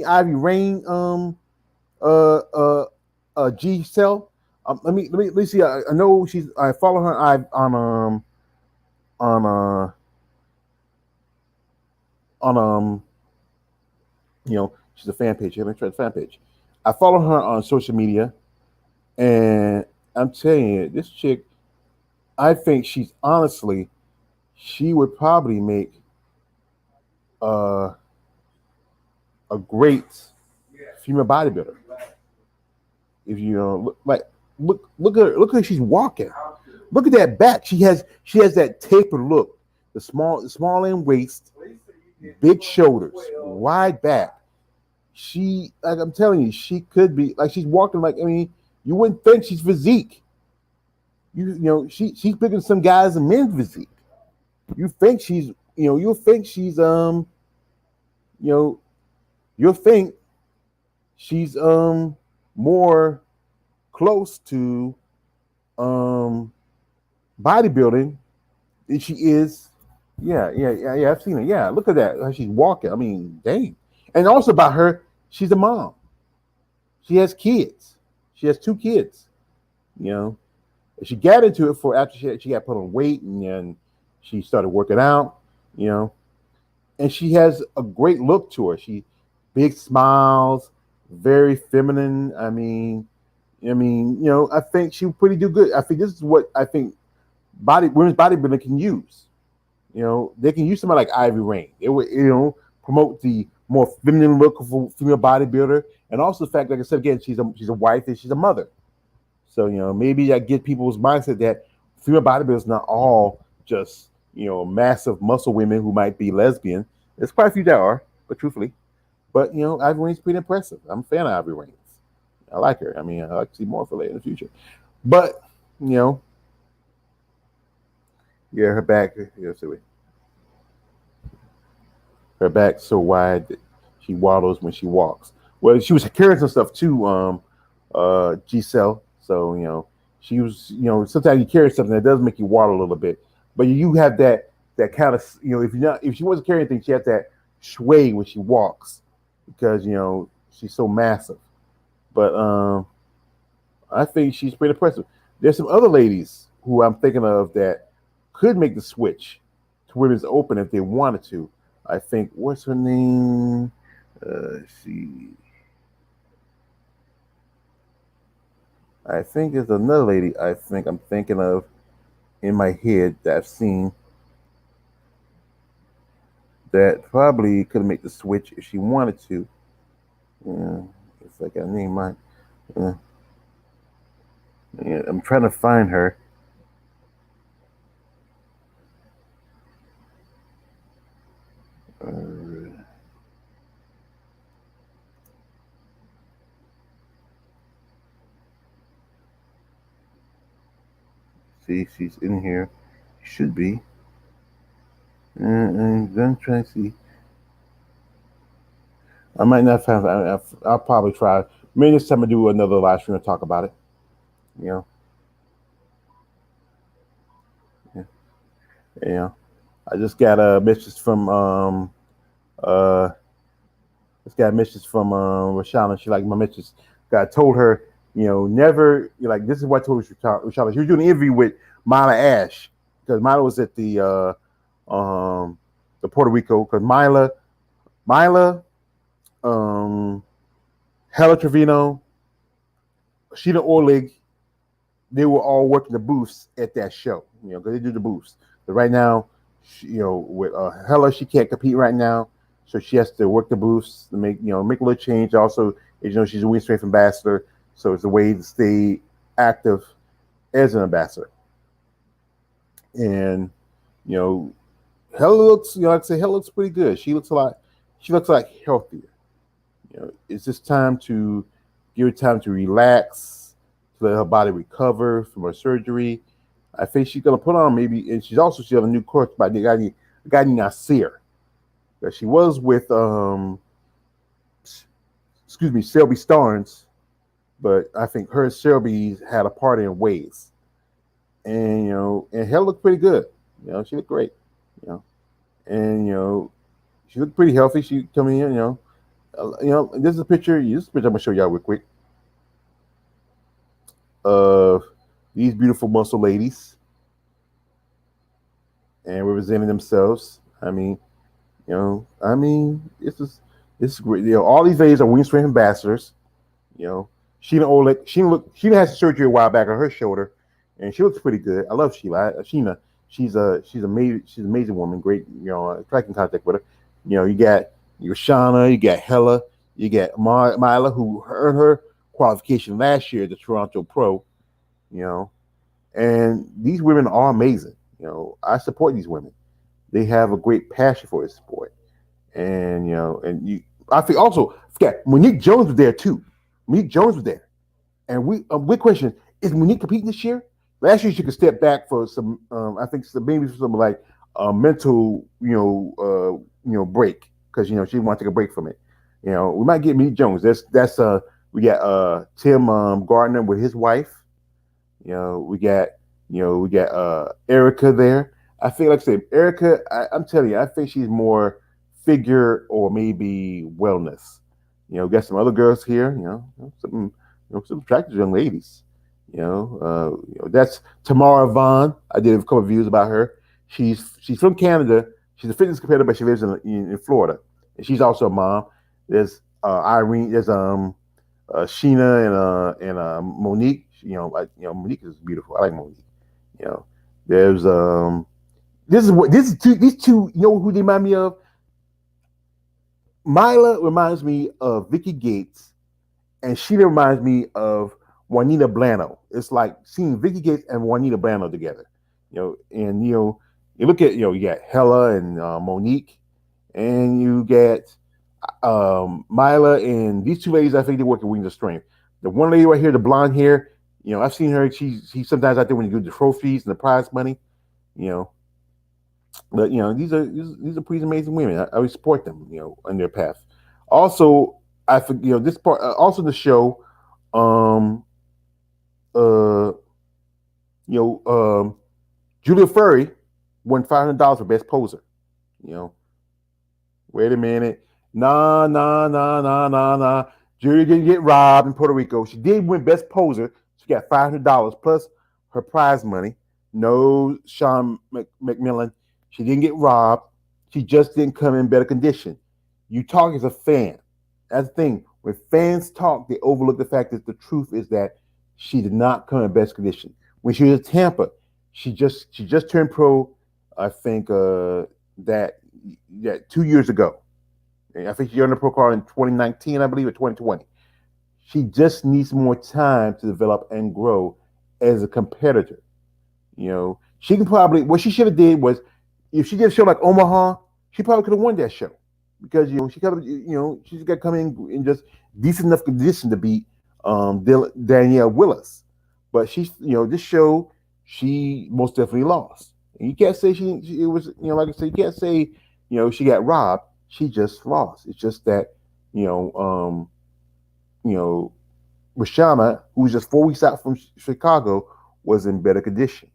Ivy Rain G Cell? Let me see. I know I follow her on she's a fan page. Let me try the fan page. I follow her on social media, and I'm telling you, this chick, I think she would probably make a great female bodybuilder. If look at her, look at she's walking. Look at that back. She has that tapered look. The small end waist, big shoulders, wide back. Like I'm telling you, she could be like she's walking like you wouldn't think she's physique. She's bigger than some guys in men's physique. You think she's you'll think she's you'll think she's more close to bodybuilding than she is. Yeah. I've seen it. Yeah, look at that. How she's walking. I mean, dang. And also about her, she's a mom. She has kids. She has 2 kids. She got into it for after she got put on weight and then she started working out. And she has a great look to her. She big smiles, very feminine. I think she would pretty do good. I think this is what I think women's bodybuilding can use. They can use somebody like Ivy Rain. They would, promote the more feminine look of a female bodybuilder, and also the fact, like I said again, she's a wife and she's a mother. So maybe that get people's mindset that female bodybuilders not all just massive muscle women who might be lesbian. There's quite a few that are, but truthfully, Ivy Rain's pretty impressive. I'm a fan of Ivy Rain. I like her. I like to see more of her later in the future. But her back. Her back's so wide that she waddles when she walks. Well, she was carrying some stuff too. Giselle. So she was sometimes you carry something that does make you water a little bit, but you have that kind of if she wasn't carrying anything, she has that sway when she walks because she's so massive. But I think she's pretty impressive. There's some other ladies who I'm thinking of that could make the switch to women's open if they wanted to. I think what's her name? Let's see. I think there's another lady I think I'm thinking of in my head that I've seen that probably could make the switch if she wanted to. Yeah, it's like I name mine. Yeah, yeah, I'm trying to find her. Uh, see, she's in here. Should be. And then trying to see. I might not find. I'll probably try. Maybe this time I do another live stream and talk about it. You know. Yeah. Yeah. I just got a message from uh this guy message from Rashana. She like my message. I told her, never this is what I told Rashana. She was doing an interview with Mila Ash because Mila was at the Puerto Rico because Mila, um, Hella Trevino, Sheena Orlig, they were all working the booths at that show. Because they do the booths. But right now, with Hella, she can't compete right now, so she has to work the booths to make a little change. Also, as she's a Wing Strength ambassador, so it's a way to stay active as an ambassador. And you know, Hella looks, like I say, Hella looks pretty good. She looks like healthier. It's just time to give her time to relax, to let her body recover from her surgery. I think she's gonna put on maybe, and she has a new coach by the guy named Nasir. That she was with, excuse me, Selby Starnes, but I think her and Selby had a party in ways, and and Hell looked pretty good. She looked great. You know, and she looked pretty healthy. She coming in. This is a picture. This is a picture I'm gonna show y'all real quick of these beautiful muscle ladies and representing themselves. This is great. All these ladies are Wing Strength ambassadors. You know, Sheena had surgery a while back on her shoulder, and she looks pretty good. I love Sheila. Sheena, she's an amazing woman. Great, tracking contact with her. You got your Shauna, you got Hella, you got Mila, who earned her qualification last year at the Toronto Pro. You know, and these women are amazing. I support these women. They have a great passion for this sport, and I think also forget Monique Jones was there too. Monique Jones was there, and we question: is Monique competing this year? Last year she could step back for some, I think maybe for some like mental, break because she want to take a break from it. We might get Monique Jones. That's we got Tim Gardner with his wife. We got Erica there. I think, like I said, Erica. I'm telling you, I think she's more figure or maybe wellness. We got some other girls here. Some attractive young ladies. That's Tamara Vaughn. I did a couple of views about her. She's from Canada. She's a fitness competitor, but she lives in Florida, and she's also a mom. There's Irene. There's Sheena and Monique. Monique is beautiful. I like Monique. There's these two. Who they remind me of? Mila reminds me of Vicky Gates, and Sheena reminds me of Juanita Blano. It's like seeing Vicky Gates and Juanita Blano together. You look at you got Hella and Monique, and you get Mila and these two ladies. I think they work at Wings of Strength. The one lady right here, the blonde hair. I've seen her. She's sometimes out there when you do the trophies and the prize money. But these are pretty amazing women. I would support them. On their path. Also, I think this part. Also, the show. Um, uh, you know, Julia Furry won $500 for best poser. You know, wait a minute. Nah, nah, nah, nah, nah, nah. Julia didn't get robbed in Puerto Rico. She did win best poser. She got $500 plus her prize money. No, Sean McMillan. She didn't get robbed. She just didn't come in better condition. You talk as a fan. That's the thing. When fans talk, they overlook the fact that the truth is that she did not come in best condition. When she was at Tampa, she just turned pro. I think that 2 years ago. I think she earned a pro card in 2019, I believe, or 2020. She just needs more time to develop and grow as a competitor. She can probably what she should have did was if she did a show like Omaha, she probably could have won that show because she could have she's got to come in just decent enough condition to beat Danielle Willis, but she's this show she most definitely lost. And you can't say she it was like I said, you can't say she got robbed. She just lost. It's just that you know you know Rashana, who's just 4 weeks out from Chicago, was in better condition.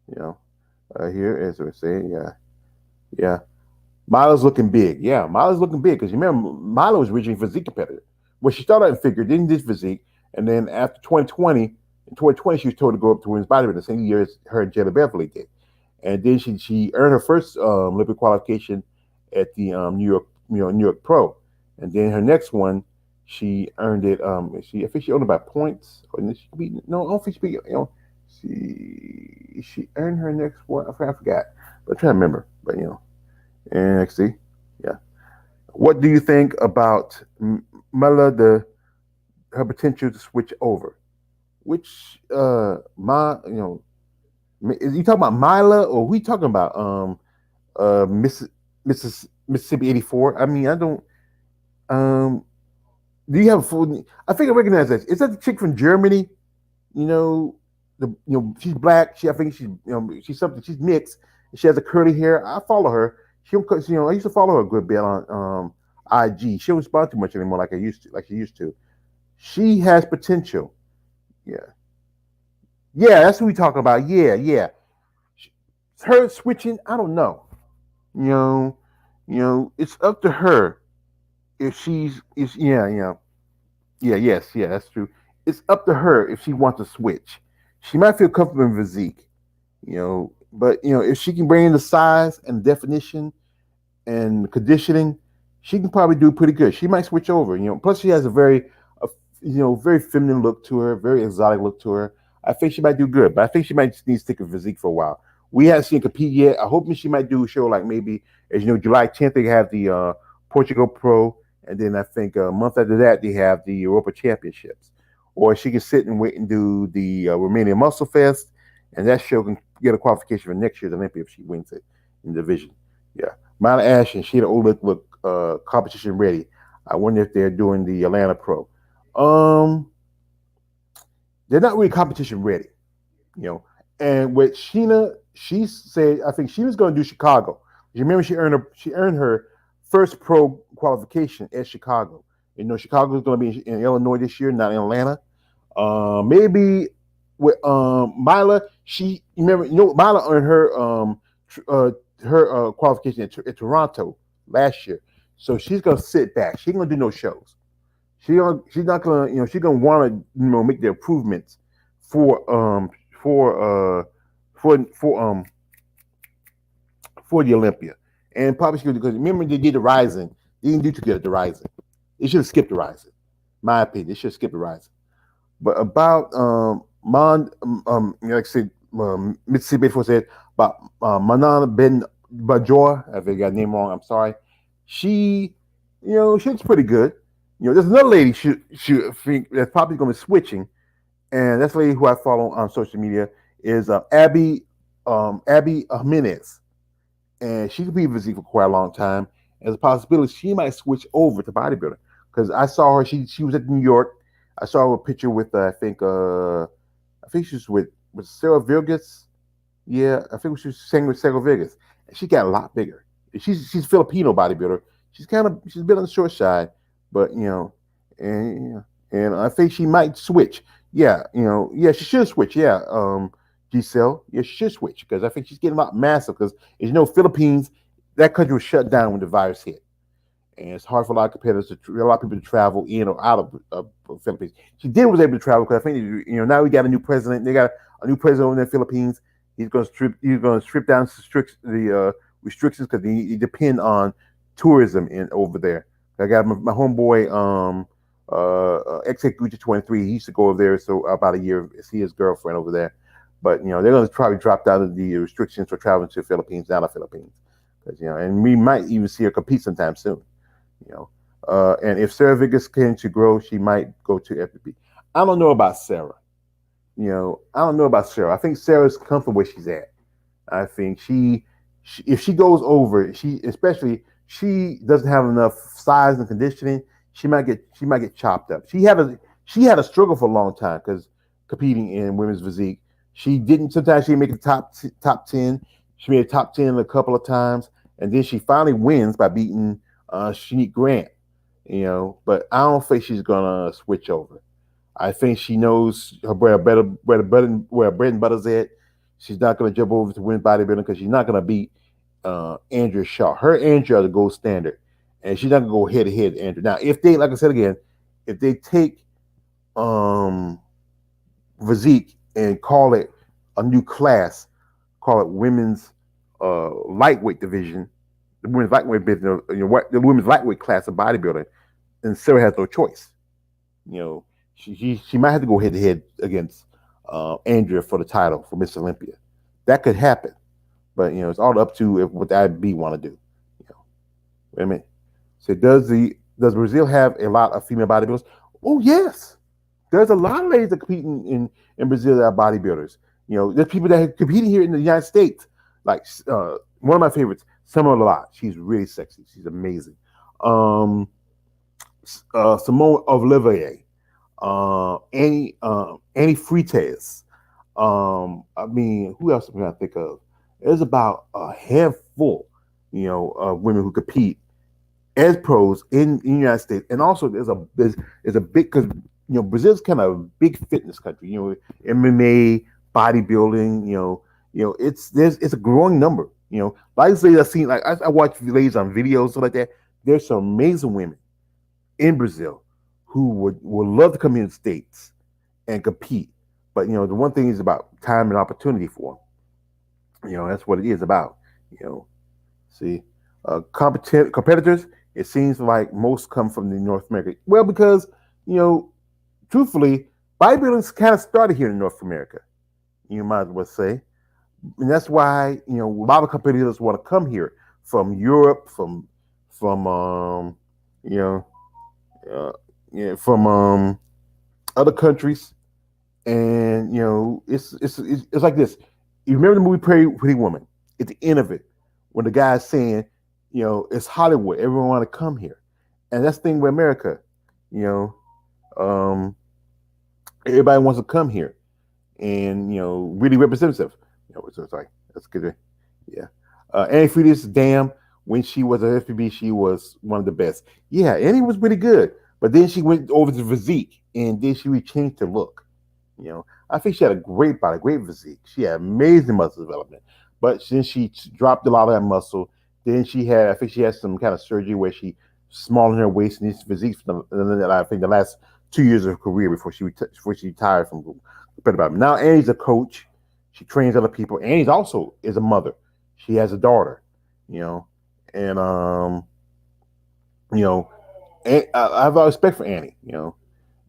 You know, here as we're saying, yeah, yeah. Milo's looking big. Yeah, Milo's looking big because you remember Milo was originally a physique competitor. Well, she started out in figure, didn't do physique, and then after 2020, in 2020, she was told to go up to women's bodybuilding the same year as her and Jada Beverly did. And then she earned her first Olympic qualification at the New York Pro, and then her next one she earned it. I think she earned it by points. Or she be, no, I don't think she be, she earned her next one. I forgot, but I'm trying to remember. But NXT, yeah. What do you think about Mela her potential to switch over? Which is you talking about Mila or we talking about Mississippi '84? I mean, I don't. Um, do you have a full? I think I recognize that. Is that the chick from Germany? You know, she's black. I think she's something. She's mixed. She has a curly hair. I follow her. I used to follow her a good bit on IG. She don't respond too much anymore like she used to. She has potential. Yeah, yeah, that's who we talking about. Yeah, yeah. Her switching, I don't know. You know, it's up to her if she's is yeah, yes, yeah, that's true. It's up to her if she wants to switch. She might feel comfortable in physique, but if she can bring in the size and definition and conditioning, she can probably do pretty good. She might switch over. Plus she has a uh, very feminine look to her, very exotic look to her. I think she might do good, but I think she might just need to stick with physique for a while. We haven't seen her compete yet. I hope she might do a show like maybe, as July 10th they have the Portugal Pro, and then I think a month after that they have the Europa Championships. Or she can sit and wait and do the Romania Muscle Fest, and that show can get a qualification for next year's Olympia if she wins it in the division. Yeah. Mount Ashton, she had an Olympic look competition ready. I wonder if they're doing the Atlanta Pro. Um, they're not really competition ready, you know. And with Sheena, she said I think she was going to do Chicago. You remember she earned her first pro qualification at Chicago. Chicago is going to be in Illinois this year, not in Atlanta. Maybe with Mila, she remember Mila earned her qualification at Toronto last year, so she's gonna sit back. She's gonna do no shows. She's not gonna she's gonna want to make the improvements for for uh for the Olympia, and probably because remember they did the Rising, they didn't do too good at the Rising. They should have skipped the Rising. My opinion, they should have skipped the Rising. But about like I said, Mississippi before said about Manan Ben Bajor, if I got the name wrong, I'm sorry. She, she looks pretty good. There's another lady she think that's probably going to be switching, and that's the lady who I follow on social media is Abby Jimenez, and she could be physique for quite a long time. There's a possibility she might switch over to bodybuilding because I saw her. She was at New York. I saw a picture with I think she was with Sarah Vegas. Yeah, I think she was singing with Sarah Vegas, and she got a lot bigger. She's a Filipino bodybuilder. She's been on the short side, but and I think she might switch. Yeah, yeah, she should switch. Yeah, Giselle, yeah, she should switch because I think she's getting a lot massive. Because Philippines, that country was shut down when the virus hit, and it's hard for a lot of competitors a lot of people to travel in or out of Philippines. She did was able to travel because I think now we got a new president. They got a new president in the Philippines. He's going to strip down the restrictions because they depend on tourism in over there. I got my homeboy ex Gucci 23. He used to go over there so about a year see his girlfriend over there. But they're going to probably drop down the restrictions for traveling to the Philippines, out of Philippines, because and we might even see her compete sometime soon. You know. And if Sarah Vickers can to grow, she might go to FBB. I don't know about Sarah. I don't know about Sarah. I think Sarah's comfortable where she's at. I think if she goes over, she doesn't have enough size and conditioning. She might get chopped up. She had a struggle for a long time because competing in women's physique, she didn't. Sometimes she didn't make the top 10. She made a top 10 a couple of times, and then she finally wins by beating Shanique Grant. But I don't think she's gonna switch over. I think she knows where her bread and butter's at. She's not going to jump over to win bodybuilding because she's not going to beat Andrea Shaw. Her and Andrea are the gold standard, and she's not going to go head to head Andrea. Now, if they, like I said again, if they take physique and call it a new class, call it women's lightweight division, the women's lightweight business, the women's lightweight class of bodybuilding, then Sarah has no choice. She might have to go head to head against Andrea for the title for Miss Olympia. That could happen, but it's all up to what the IB want to do. Wait a minute. So does Brazil have a lot of female bodybuilders? Oh yes, there's a lot of ladies that compete in Brazil that are bodybuilders. There's people that are competing here in the United States. Like one of my favorites, Summer Lot. She's really sexy. She's amazing. Simone Olivier. Annie Freitas. I mean, who else am I think of? There's about a handful, of women who compete as pros in the United States, and also there's a big because Brazil's kind of a big fitness country. MMA, bodybuilding. It's a growing number. Like I say, I've seen I watch ladies on videos stuff like that. There's some amazing women in Brazil who would love to come in the States and compete. But the one thing is about time and opportunity for them. That's what it is about. See, competitors. It seems like most come from the North America. Well, because truthfully, bodybuilding's kind of started here in North America. You might as well say, and that's why a lot of competitors want to come here from Europe, from from other countries, and it's like this. You remember the movie Pretty Woman? At the end of it, when the guy's saying, it's Hollywood, everyone want to come here, and that's the thing with America. Everybody wants to come here, and really representative. So it's like that's good. Yeah, Annie Freitas, damn. When she was at FPB, she was one of the best. Yeah, Annie was pretty good. But then she went over to physique, and then she changed her look. I think she had a great body, great physique. She had amazing muscle development. But since she dropped a lot of that muscle, then I think she had some kind of surgery where she smaller her waist and this physique. I think the last 2 years of her career before she retired from competitive. Now Annie's a coach. She trains other people. Annie's also is a mother. She has a daughter. And I have a lot of respect for Annie,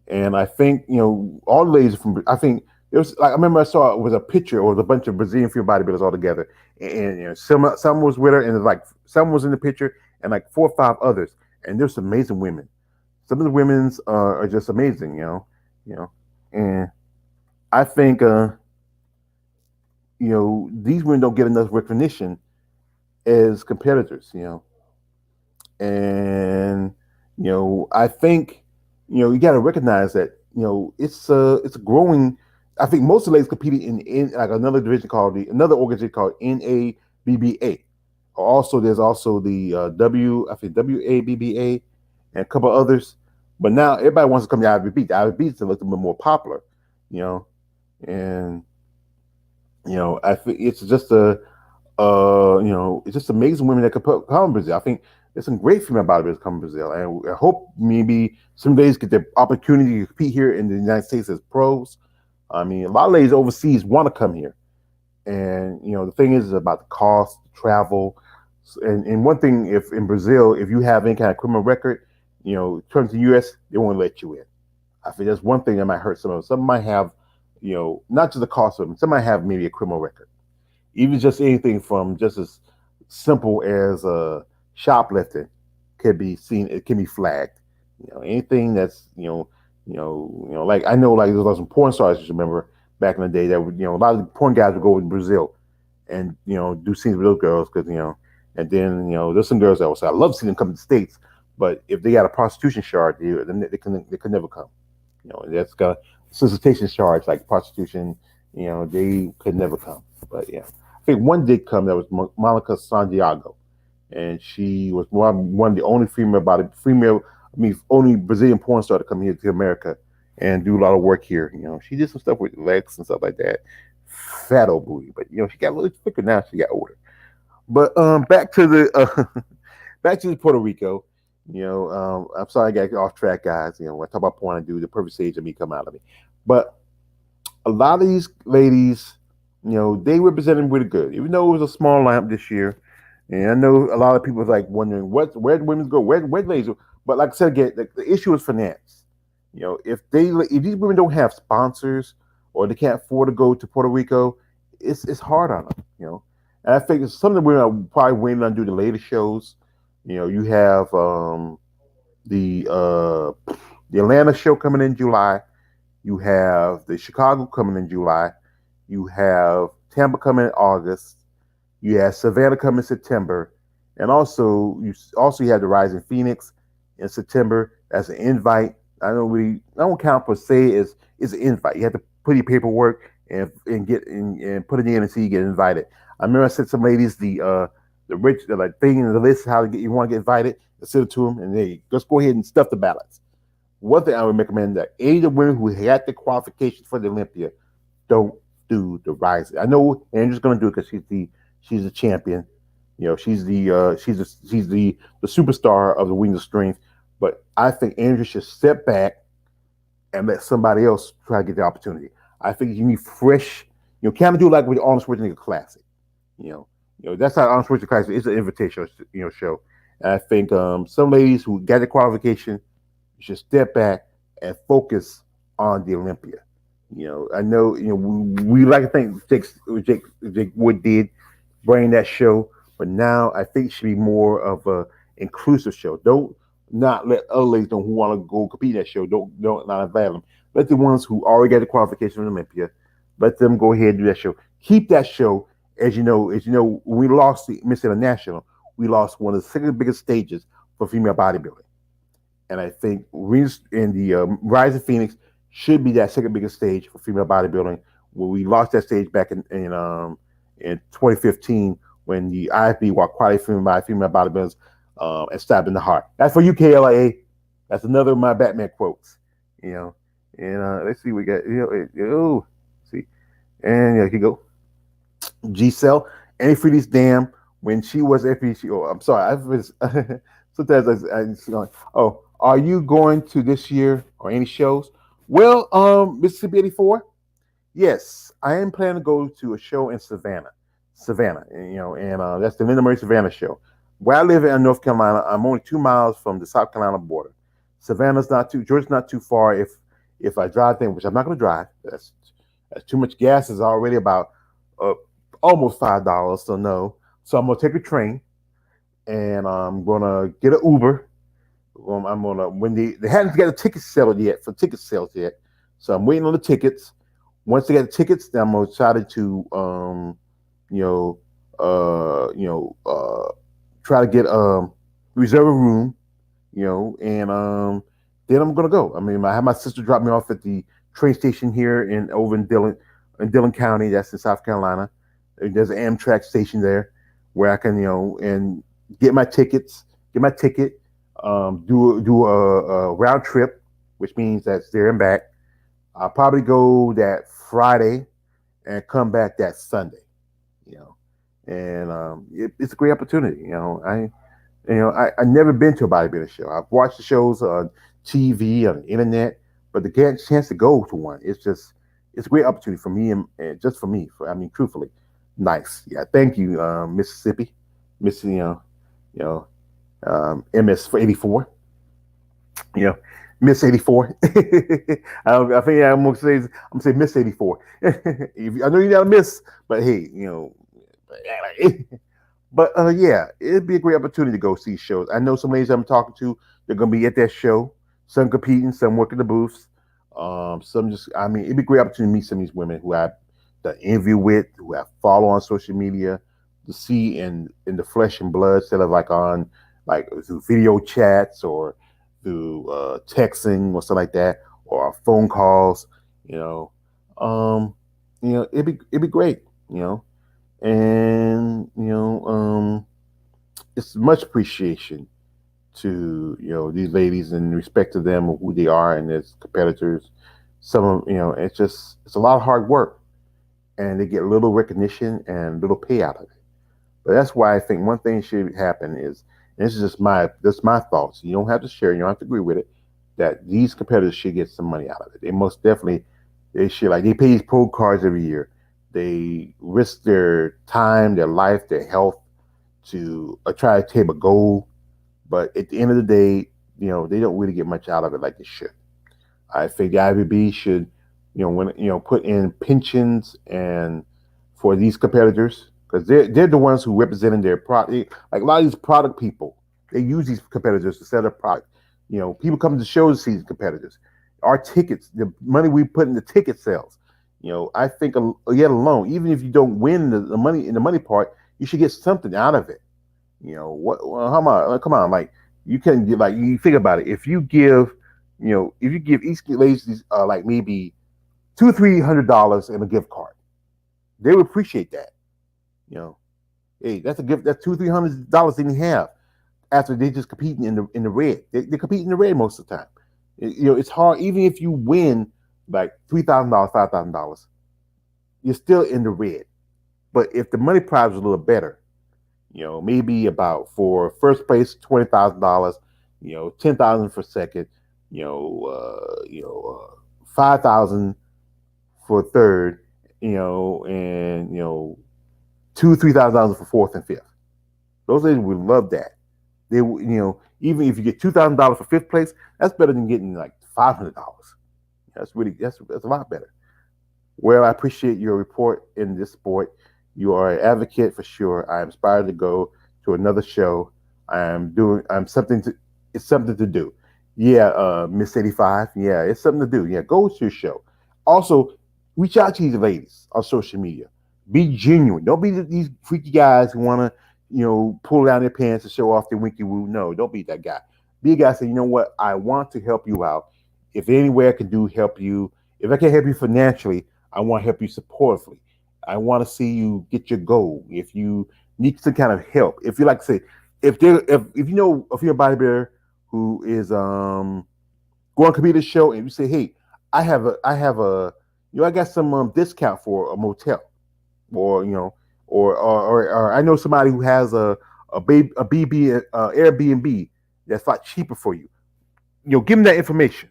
and I think all the ladies from. I think it was like I remember I saw it was a picture or a bunch of Brazilian female bodybuilders all together, and some was with her, and like some was in the picture, and like 4 or 5 others, and there's some amazing women. Some of the women's are just amazing, and I think these women don't get enough recognition as competitors, and I think you got to recognize that it's a growing. I think most of the ladies competing in like another division another organization called NABBA. Also, there's also the WABBA and a couple others. But now everybody wants to come to IFBB. The IFBB is a little bit more popular. you know, and I think it's just it's just amazing women that could come in Brazil. I think there's some great female bodybuilders come in Brazil, and I hope maybe some days get the opportunity to compete here in the United States as pros. I mean, a lot of ladies overseas want to come here, and the thing is about the cost, the travel, and one thing, if in Brazil, if you have any kind of criminal record, turn to the U.S., they won't let you in. I think that's one thing that might hurt some of them. Some might have, not just the cost of them. Some might have maybe a criminal record, even just anything from just as simple as shoplifting could be seen. It can be flagged. Anything that's like I know like there was some porn stars. Just remember back in the day that would a lot of the porn guys would go to Brazil and do scenes with those girls because and then there's some girls that will say I love seeing them come to the States, but if they got a prostitution charge, then they can never come. That's got a solicitation charge like prostitution. They could never come. But yeah, I think one did come. That was Monica Santiago, and she was one of the only only Brazilian porn star to come here to America and do a lot of work here. She did some stuff with Lex and stuff like that. Fat old booty, but she got a little thicker now. She got older. But back to the back to the Puerto Rico. I'm sorry I got off track, guys. When I talk about porn, I do the perfect stage of me come out of me. But a lot of these ladies, they represented really good, even though it was a small lineup this year. And I know a lot of people are like wondering where do women go, where do ladies go? But like I said again, the issue is finance. If these women don't have sponsors or they can't afford to go to Puerto Rico, it's hard on them. And I think it's something we're probably waiting on do the later shows. You have the uh, the Atlanta show coming in July. You have the Chicago coming in July. You have Tampa coming in August. You have Savannah coming in September, and also you have the Rising Phoenix in September. That's an invite. I don't count per se as it's an invite. You have to put your paperwork and put it in and see you get invited. I remember I sent some ladies the like thing in the list how to get you want to get invited. I sent it to them and they just go ahead and stuff the ballots. One thing I would recommend that any of the women who had the qualifications for the Olympia don't do the Rising. I know Andrew's going to do it because she's a champion. She's the superstar of the Wings of Strength. But I think Andrew should step back and let somebody else try to get the opportunity. I think you need fresh. Kind of do like with the Arnold Schwarzenegger Classic. That's how Arnold Schwarzenegger Classic is an invitation, show. And I think some ladies who got the qualification should step back and focus on the Olympia. I know we like to think Jake Wood did bring that show, but now I think it should be more of a inclusive show. Don't not let other ladies know who want to go compete in that show. Don't not invite them. Let the ones who already got the qualification from Olympia, let them go ahead and do that show. Keep that show. As you know, when we lost the Miss International, we lost one of the second biggest stages for female bodybuilding. And I think in the Rise of Phoenix should be that second biggest stage for female bodybuilding. Where we lost that stage back in 2015 when the IFB walked quality female bodybuilders and stabbed in the heart. That's for you, KLIA. That's another of my Batman quotes. And let's see, we got see, and here you go. G Cell and for this damn when she was FPC. Oh, I'm sorry. I was sometimes I like, oh, are you going to this year or any shows? Well, Mississippi '84. Yes, I am planning to go to a show in Savannah, and that's the Linda Murray Savannah show. Where I live in North Carolina, I'm only 2 miles from the South Carolina border. Georgia's not too far. If I drive there, which I'm not going to drive, that's too much gas. Is already about uh, almost $5. So no, so I'm gonna take a train and I'm gonna get an Uber. I'm gonna when they hadn't got a ticket settled yet for ticket sales yet, so I'm waiting on the tickets. Once they get the tickets, then I'm gonna try to you know try to get reserve a room, and then I'm gonna go. I mean, I have my sister drop me off at the train station here over in Dillon County. That's in South Carolina. There's an Amtrak station there where I can and get my tickets, get my ticket, do a round trip, which means that's there and back. I'll probably go that Friday and come back that Sunday. You know, and it's a great opportunity. I never been to a bodybuilding show. I've watched the shows on TV, on the internet, but to get a chance to go to one, it's a great opportunity for me and just for me. Truthfully, nice. Yeah, thank you, Mississippi, Miss, you know, MS for 84. You know, Miss 84. I think I'm gonna say Miss 84. I know you're not a Miss, but hey, but yeah, it'd be a great opportunity to go see shows. I know some ladies I'm talking to, they're gonna be at that show. Some competing, some working the booths. Some just, it'd be a great opportunity to meet some of these women who I've the interview with, who I follow on social media, to see in the flesh and blood instead of like through video chats or through texting or something like that, or phone calls. You know, um, it'd be great. You know, and it's much appreciation to these ladies in respect to them or who they are and as competitors. Some of it's a lot of hard work, and they get little recognition and little pay out of it. But that's why I think one thing should happen is, and this is just my thoughts. You don't have to share, you don't have to agree with it. That these competitors should get some money out of it. They most definitely they should, like, they pay these pro cards every year. They risk their time, their life, their health to try to attain a goal. But at the end of the day, they don't really get much out of it like they should. I think the IVB should, put in pensions and for these competitors, because they're the ones who representing their product. Like a lot of these product people, they use these competitors to sell their product. People come to shows to see these competitors. Our tickets, the money we put in the ticket sales. I think yet alone, even if you don't win the money in the money part, you should get something out of it. What? Well, how much? Come on, like you can get, like, you think about it. If you give each lady like maybe $200-300 in a gift card, they would appreciate that. You know, hey, that's a gift. That's $200-300 they didn't have after they just competing in the red. They compete in the red most of the time. It's hard even if you win like $3,000, $5,000. You're still in the red. But if the money prize was a little better, maybe about for first place $20,000, 10,000 for second, 5,000 for third, and $2,000-3,000 for fourth and fifth. Those ladies would love that. They, even if you get $2,000 for fifth place, that's better than getting like $500. That's a lot better. Well, I appreciate your report in this sport. You are an advocate for sure. I am inspired to go to another show. It's something to do. Yeah, Miss 85. Yeah, it's something to do. Yeah, go to your show. Also, reach out to these ladies on social media. Be genuine. Don't be these freaky guys who want to, pull down their pants and show off their winky woo. No, don't be that guy. Be a guy say, you know what? I want to help you out. If any way I can do, help you. If I can help you financially, I want to help you supportively. I want to see you get your goal. If you need some kind of help, if you like to say, if you're a bodybuilder who is going to compete at a show, and you say, hey, I got some discount for a motel, or or I know somebody who has a BB Airbnb that's a lot cheaper for you. Give them that information,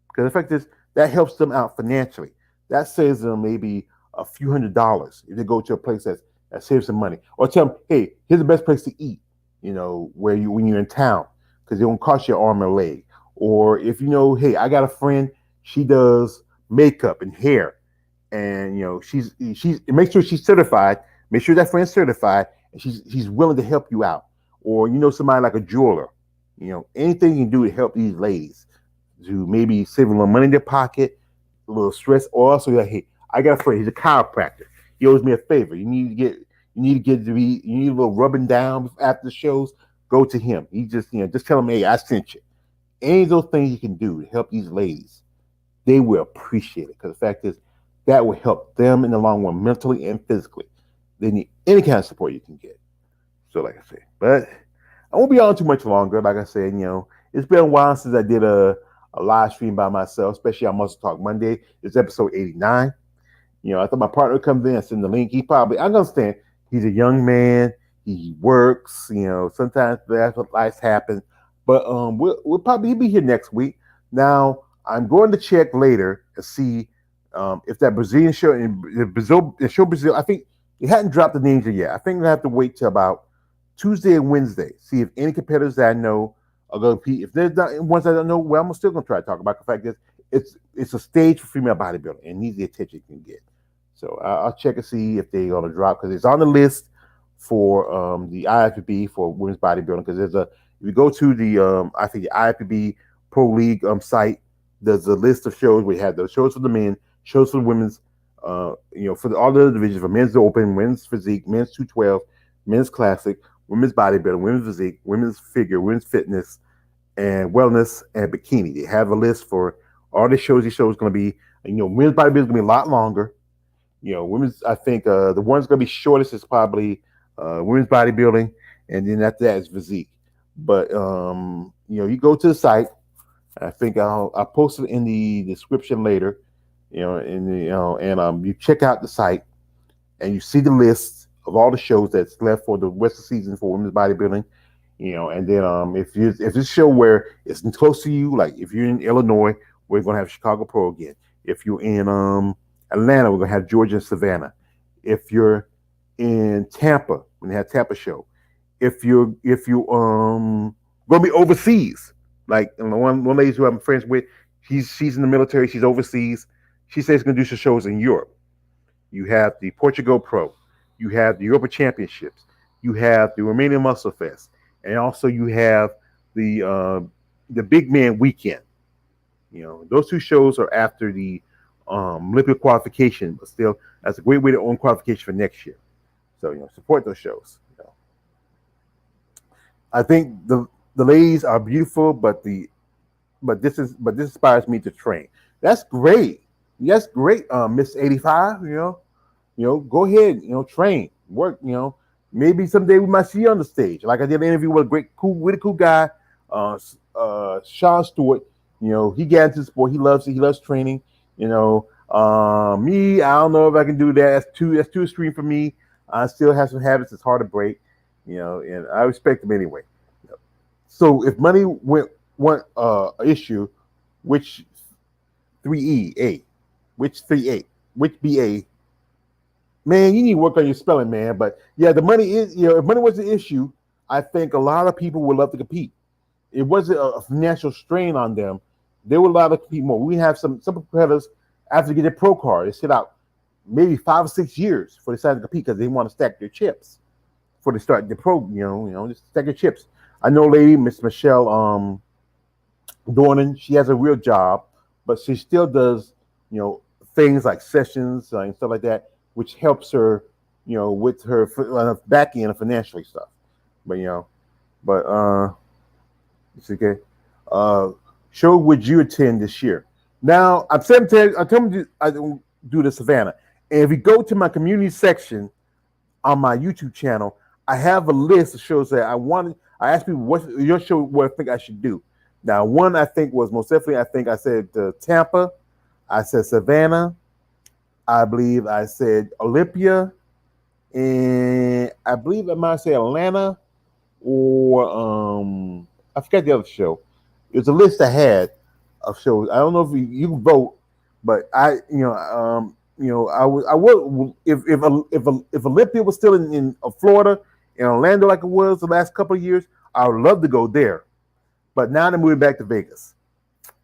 because the fact is that helps them out financially. That saves them maybe a few $100s if they go to a place that saves some money. Or tell them, hey, here's the best place to eat, when you're in town, because it won't cost you an arm and a leg. Or if hey, I got a friend, she does makeup and hair, and she's make sure she's certified, make sure that friend's certified, and she's willing to help you out. Or somebody like a jeweler, anything you can do to help these ladies to maybe save a little money in their pocket, a little stress. Or also, like, hey, I got a friend, he's a chiropractor. He owes me a favor. You need a little rubbing down after the shows. Go to him. He just tell him, hey, I sent you. Any of those things you can do to help these ladies, they will appreciate it. Because the fact is, that will help them in the long run, mentally and physically. They need any kind of support you can get. So, like I said, but I won't be on too much longer. Like I said, it's been a while since I did a a live stream by myself, especially on Muscle Talk Monday. It's episode 89. I thought my partner comes in and send the link. I understand he's a young man. He works. Sometimes that's what life happens. But we'll probably be here next week. Now I'm going to check later to see if that Brazilian show in Brazil. I think it hadn't dropped the names yet. I think I have to wait till about Tuesday and Wednesday. See if any competitors that I know are going to compete. If there's not ones I don't know, well, I'm still going to try to talk about the fact that it's a stage for female bodybuilding and needs the attention it can get. So I'll check and see if they're going to drop because it's on the list for the IFBB for women's bodybuilding. Because if you go to the I think the IFBB Pro League site, there's a list of shows. We have the shows for the men, shows for the women's. For all the divisions for men's open, men's physique, men's 212, men's classic, women's bodybuilding, women's physique, women's figure, women's fitness, and wellness and bikini. They have a list for all the shows. These shows going to be. Women's bodybuilding is going to be a lot longer. Women's, I think the one's going to be shortest is probably women's bodybuilding, and then after that is physique. But you go to the site. I think I'll post it in the description later. And you check out the site, and you see the list of all the shows that's left for the rest of the season for women's bodybuilding. And then if it's a show where it's close to you, like if you're in Illinois, we're going to have Chicago Pro again. If you're in Atlanta, we're gonna have Georgia and Savannah. If you're in Tampa, we're gonna have Tampa show. If you gonna be overseas, like one lady who I'm friends with, she's in the military, she's overseas. She says she's gonna do some shows in Europe. You have the Portugal Pro, you have the Europa Championships, you have the Romanian Muscle Fest, and also you have the Big Man Weekend. Those two shows are after the Olympic qualification, but still, that's a great way to own qualification for next year. So support those shows. I think the ladies are beautiful, but this inspires me to train. That's great. That's great, Miss 85. Go ahead. Train, work. Maybe someday we might see you on the stage. Like I did an interview with a really cool guy, Sean Stewart. He got into the sport. He loves it. He loves training. Me, I don't know if I can do that. That's too extreme for me. I still have some habits. It's hard to break. And I respect them anyway. So if money weren't an issue, which 3E, which 3A, which BA, man, you need to work on your spelling, man. But yeah, the money is, if money was an issue, I think a lot of people would love to compete. It wasn't a financial strain on them. They would allow to compete more. We have some competitors after they get their pro card, they sit out maybe 5 or 6 years before they decide to compete because they want to stack their chips before they start the pro. Just stack their chips. I know a lady, Miss Michelle Dornan. She has a real job, but she still does things like sessions and stuff like that, which helps her with her back end financially stuff. But it's okay. Show would you attend this year? Now I'm telling you, I do the Savannah, and if you go to my community section on my YouTube channel, I have a list of shows that I asked people what your show, what I think I should do. Now, one I think was most definitely, I think I said Tampa, I said Savannah, I believe I said Olympia, and I believe I might say Atlanta, or I forgot the other show. It was a list I had of shows. I don't know if you can vote, but I would if Olympia was still in Florida, in Orlando like it was the last couple of years, I would love to go there. But now they're moving back to Vegas.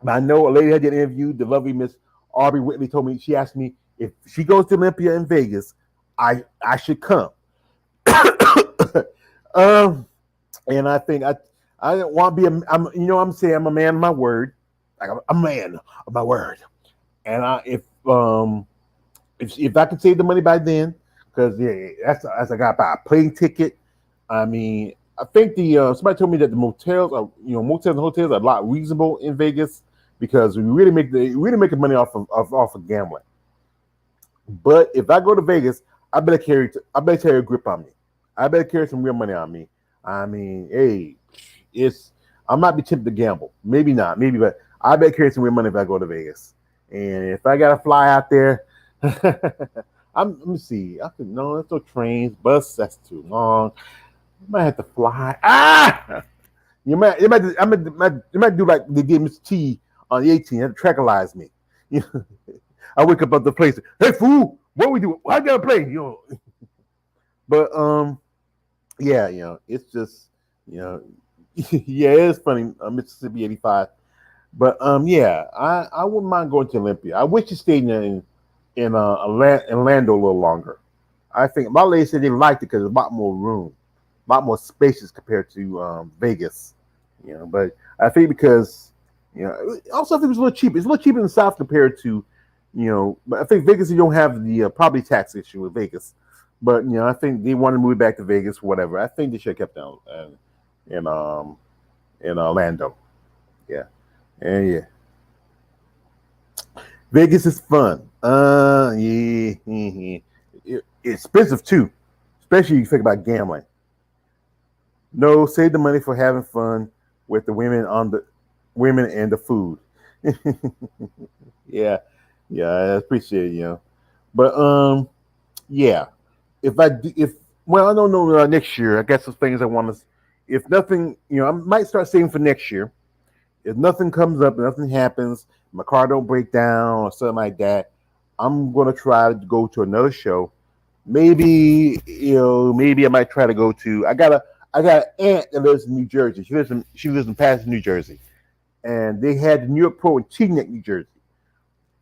I know a lady I did an interview, the lovely Miss Aubrey Whitley told me, she asked me if she goes to Olympia in Vegas, I should come. And I think I don't want to be I'm saying I'm a man of my word. Like I'm a man of my word. And if I can save the money by then, because that's I got to buy a plane ticket. I mean, I think somebody told me that the motels and hotels are a lot reasonable in Vegas because we really making money off of gambling. But if I go to Vegas, I better carry a grip on me. I better carry some real money on me. I mean, hey, I might be tempted to gamble. Maybe not. Maybe, but I bet carry some weird money if I go to Vegas. And if I gotta fly out there, let me see. I could no, there's no trains, bus. That's too long. I might have to fly. You might do like they did Mr. T on the 18th. Have to tranquilize me. You know, I wake up at the place. Hey fool, what we do? I gotta play. But yeah, it's just you know, yeah, it's funny. Mississippi '85. But yeah, I wouldn't mind going to Olympia. I wish you stayed in Orlando a little longer. I think my lady said they liked it because there's a lot more room, a lot more spaces compared to Vegas. But I think because also I think it was a little cheap. It's a little cheaper in the South compared to But I think Vegas you don't have the property tax issue with Vegas. But I think they want to move back to Vegas, whatever. I think they should have kept down in in Orlando. Yeah, and yeah, Vegas is fun. Yeah, it's expensive too, especially if you think about gambling. No, save the money for having fun with the women and the food. Yeah, yeah, I appreciate it. But yeah, if well, I don't know next year. I got some things I want to. If nothing, I might start saving for next year. If nothing comes up, nothing happens, my car don't break down or something like that, I'm gonna try to go to another show. Maybe maybe I might try to go to. I got an aunt that lives in New Jersey. She lives in Patterson, New Jersey, and they had the New York Pro in Teaneck, New Jersey.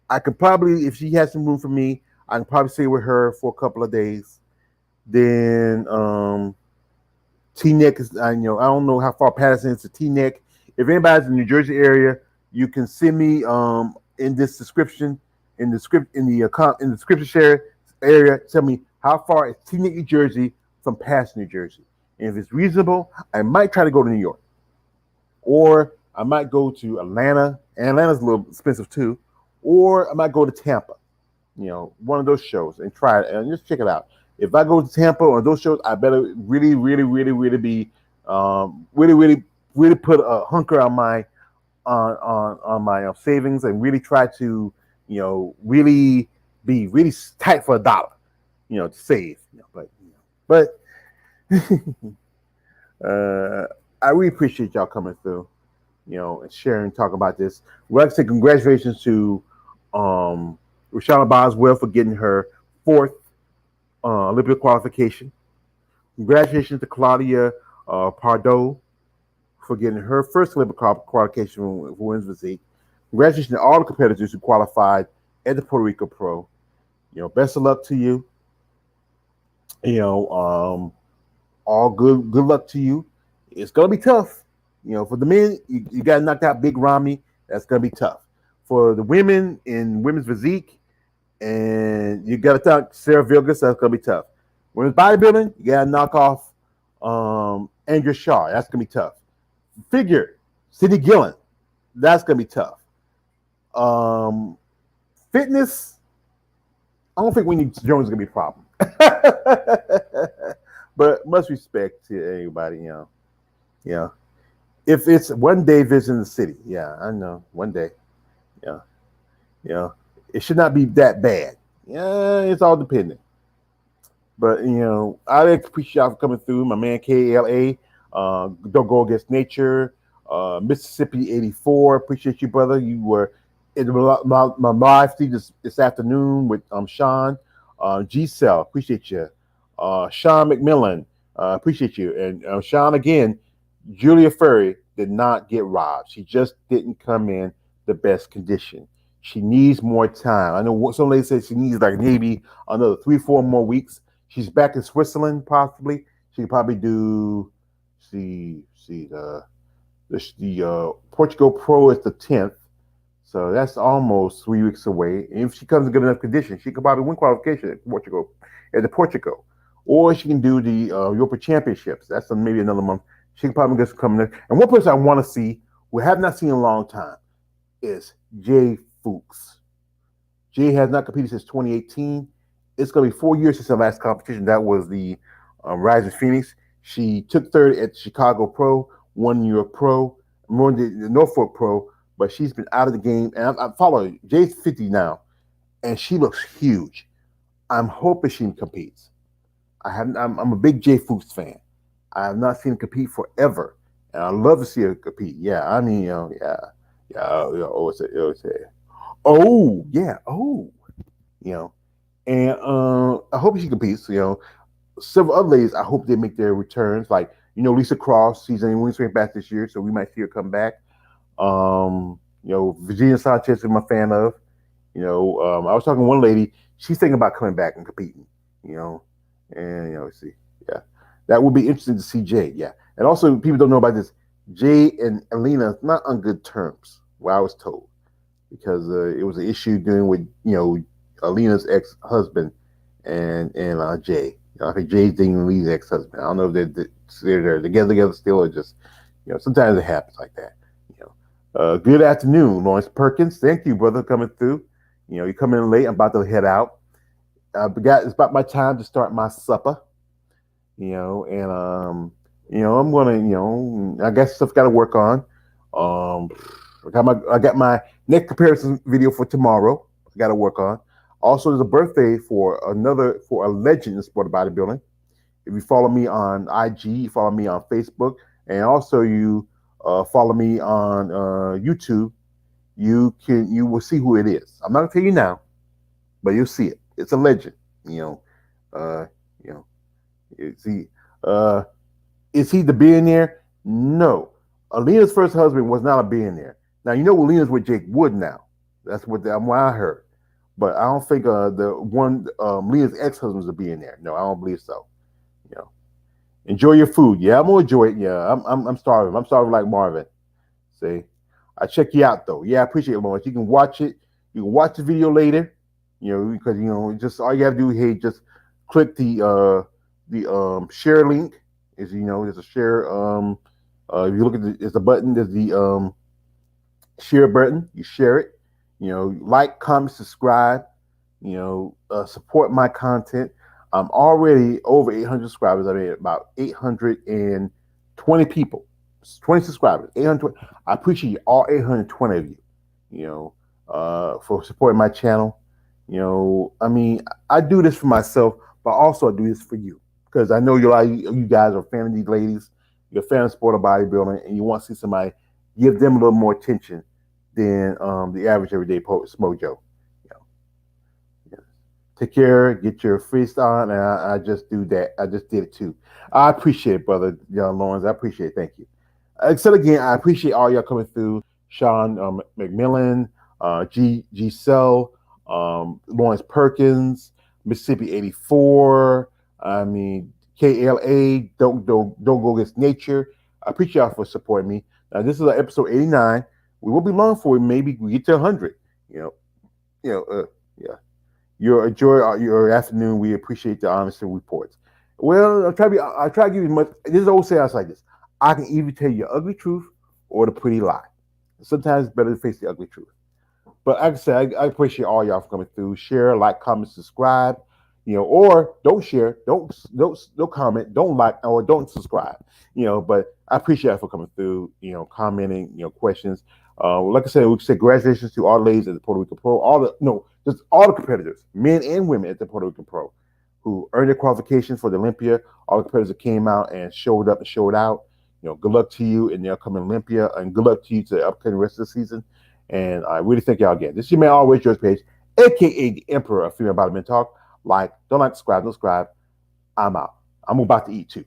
I could probably, if she has some room for me, I can probably stay with her for a couple of days. Then Teaneck is, I don't know how far Patterson is to Teaneck. If anybody's in the New Jersey area, you can send me in this description, in the script, in the description share area. Tell me how far is Teaneck, New Jersey from Patterson, New Jersey. And if it's reasonable, I might try to go to New York, or I might go to Atlanta. And Atlanta's a little expensive too. Or I might go to Tampa. One of those shows and try it and just check it out. If I go to Tampa or those shows, I better really, really, really, really be really, really, really put a hunker on my my savings and really try to really be really tight for a dollar, to save. But I really appreciate y'all coming through, and sharing, talking about this. We'd like to say congratulations to Rashana Boswell for getting her fourth Olympic qualification. Congratulations to Claudia Pardo for getting her first Olympic qualification for women's physique. Congratulations to all the competitors who qualified at the Puerto Rico Pro. Best of luck to you. All good luck to you. It's gonna be tough. For the men, you got to knock out Big Ramy. That's gonna be tough. For the women in women's physique, and you got to knock Sarah Vilgas. That's gonna be tough. Women's bodybuilding, you got to knock off Andrea Shaw. That's gonna be tough. Figure, Cindy Gillen. That's gonna be tough. Fitness, I don't think Winnie Jones is gonna be a problem. But much respect to everybody, If it's one day visiting the city, yeah, I know, one day, yeah, it should not be that bad. Yeah, it's all dependent. But I appreciate y'all for coming through. My man KLA, Don't Go Against Nature, Mississippi '84. Appreciate you, brother. You were in my live feed this afternoon with Sean, G Cell. Appreciate you, Sean McMillan. Appreciate you, and Sean again. Julia Furry did not get robbed. She just didn't come in the best condition. She needs more time. I know some lady said she needs like maybe another 3-4 more weeks. She's back in Switzerland, possibly. She could probably do the Portugal Pro is the 10th, so that's almost 3 weeks away. And if she comes in good enough condition, she could probably win qualification at the Portugal, or she can do the European Championships. That's maybe another month. She can probably just come in there. And one person I want to see, we have not seen in a long time, is Jay Fuchs. Jay has not competed since 2018. It's going to be 4 years since her last competition. That was the Rising Phoenix. She took third at Chicago Pro, won New York Pro, won the Norfolk Pro, but she's been out of the game. And I follow her. Jay's 50 now, and she looks huge. I'm hoping she competes. I'm a big Jay Fuchs fan. I have not seen her compete forever, and I love to see her compete. Yeah, I mean, yeah, yeah, oh, yeah, oh, you know, and I hope she competes. Several other ladies, I hope they make their returns. Like Lisa Cross, she's in Wing Swing back this year, so we might see her come back. Virginia Sanchez, I'm a fan of. I was talking to one lady. She's thinking about coming back and competing. You know, and see, yeah, that would be interesting to see Jay. Yeah, and also people don't know about this. Jay and Alina not on good terms. What I was told, because it was an issue dealing with Alina's ex-husband and Jay. I think Jay's dating Lee's ex-husband. I don't know if they're together still, or just sometimes it happens like that. Good afternoon, Lawrence Perkins. Thank you, brother, coming through. You're coming in late. I'm about to head out. It's about my time to start my supper. And I'm gonna, I guess stuff got to work on. I got my neck comparison video for tomorrow. I got to work on. Also, there's a birthday for a legend in sport bodybuilding. If you follow me on IG, you follow me on Facebook, and also you follow me on YouTube, you will see who it is. I'm not gonna tell you now, but you'll see it. It's a legend. Uh, you know, is he is he the billionaire? No. Alina's first husband was not a billionaire. Now Alina's with Jake Wood now. That's what I heard. But I don't think the one Leah's ex-husband was a billionaire. No, I don't believe so. Enjoy your food. Yeah, I'm gonna enjoy it. Yeah, I'm starving. I'm starving like Marvin. See, I check you out though. Yeah, I appreciate it, Lawrence. You can watch it. You can watch the video later. Because just all you have to do is just click the share link. There's a share. If you look at there's a button. There's the share button. You share it. Like, comment, subscribe. Support my content. I'm already over 800 subscribers. I mean, about 820 people, 20 subscribers, 820. I appreciate all 820 of you, for supporting my channel. I mean, I do this for myself, but also I do this for you because I know you guys are a fan of these ladies. You're a fan of sport or bodybuilding, and you want to see somebody give them a little more attention than the average everyday Smojo. Take care, get your feast on, and I just do that. I just did it too. I appreciate it, brother Lawrence. I appreciate it. Thank you. Except again, I appreciate all y'all coming through. Sean McMillan, G Cell, Lawrence Perkins, Mississippi 84. I mean, KLA, don't go against nature. I appreciate y'all for supporting me. Now, this is episode 89. We will be long for it. Maybe we get to 100. Yeah. Enjoy your afternoon. We appreciate the honest reports. Well, I try to give you much. This is old saying like this. I can either tell you the ugly truth or the pretty lie. Sometimes it's better to face the ugly truth. But like I said, I appreciate all y'all for coming through. Share, like, comment, subscribe. Or don't share, don't comment, don't like, or don't subscribe. But I appreciate y'all for coming through. Commenting, questions. Like I said, we say congratulations to all the ladies at the Puerto Rico Pro, just all the competitors, men and women at the Puerto Rico Pro, who earned their qualifications for the Olympia. All the competitors that came out and showed up and showed out. Good luck to you in the upcoming Olympia, and good luck to you to the upcoming rest of the season. And I really thank y'all again. This is your man, Always Yours page, aka the Emperor of Female Bodybuilding Talk. Don't like, subscribe, don't subscribe. I'm out. I'm about to eat too.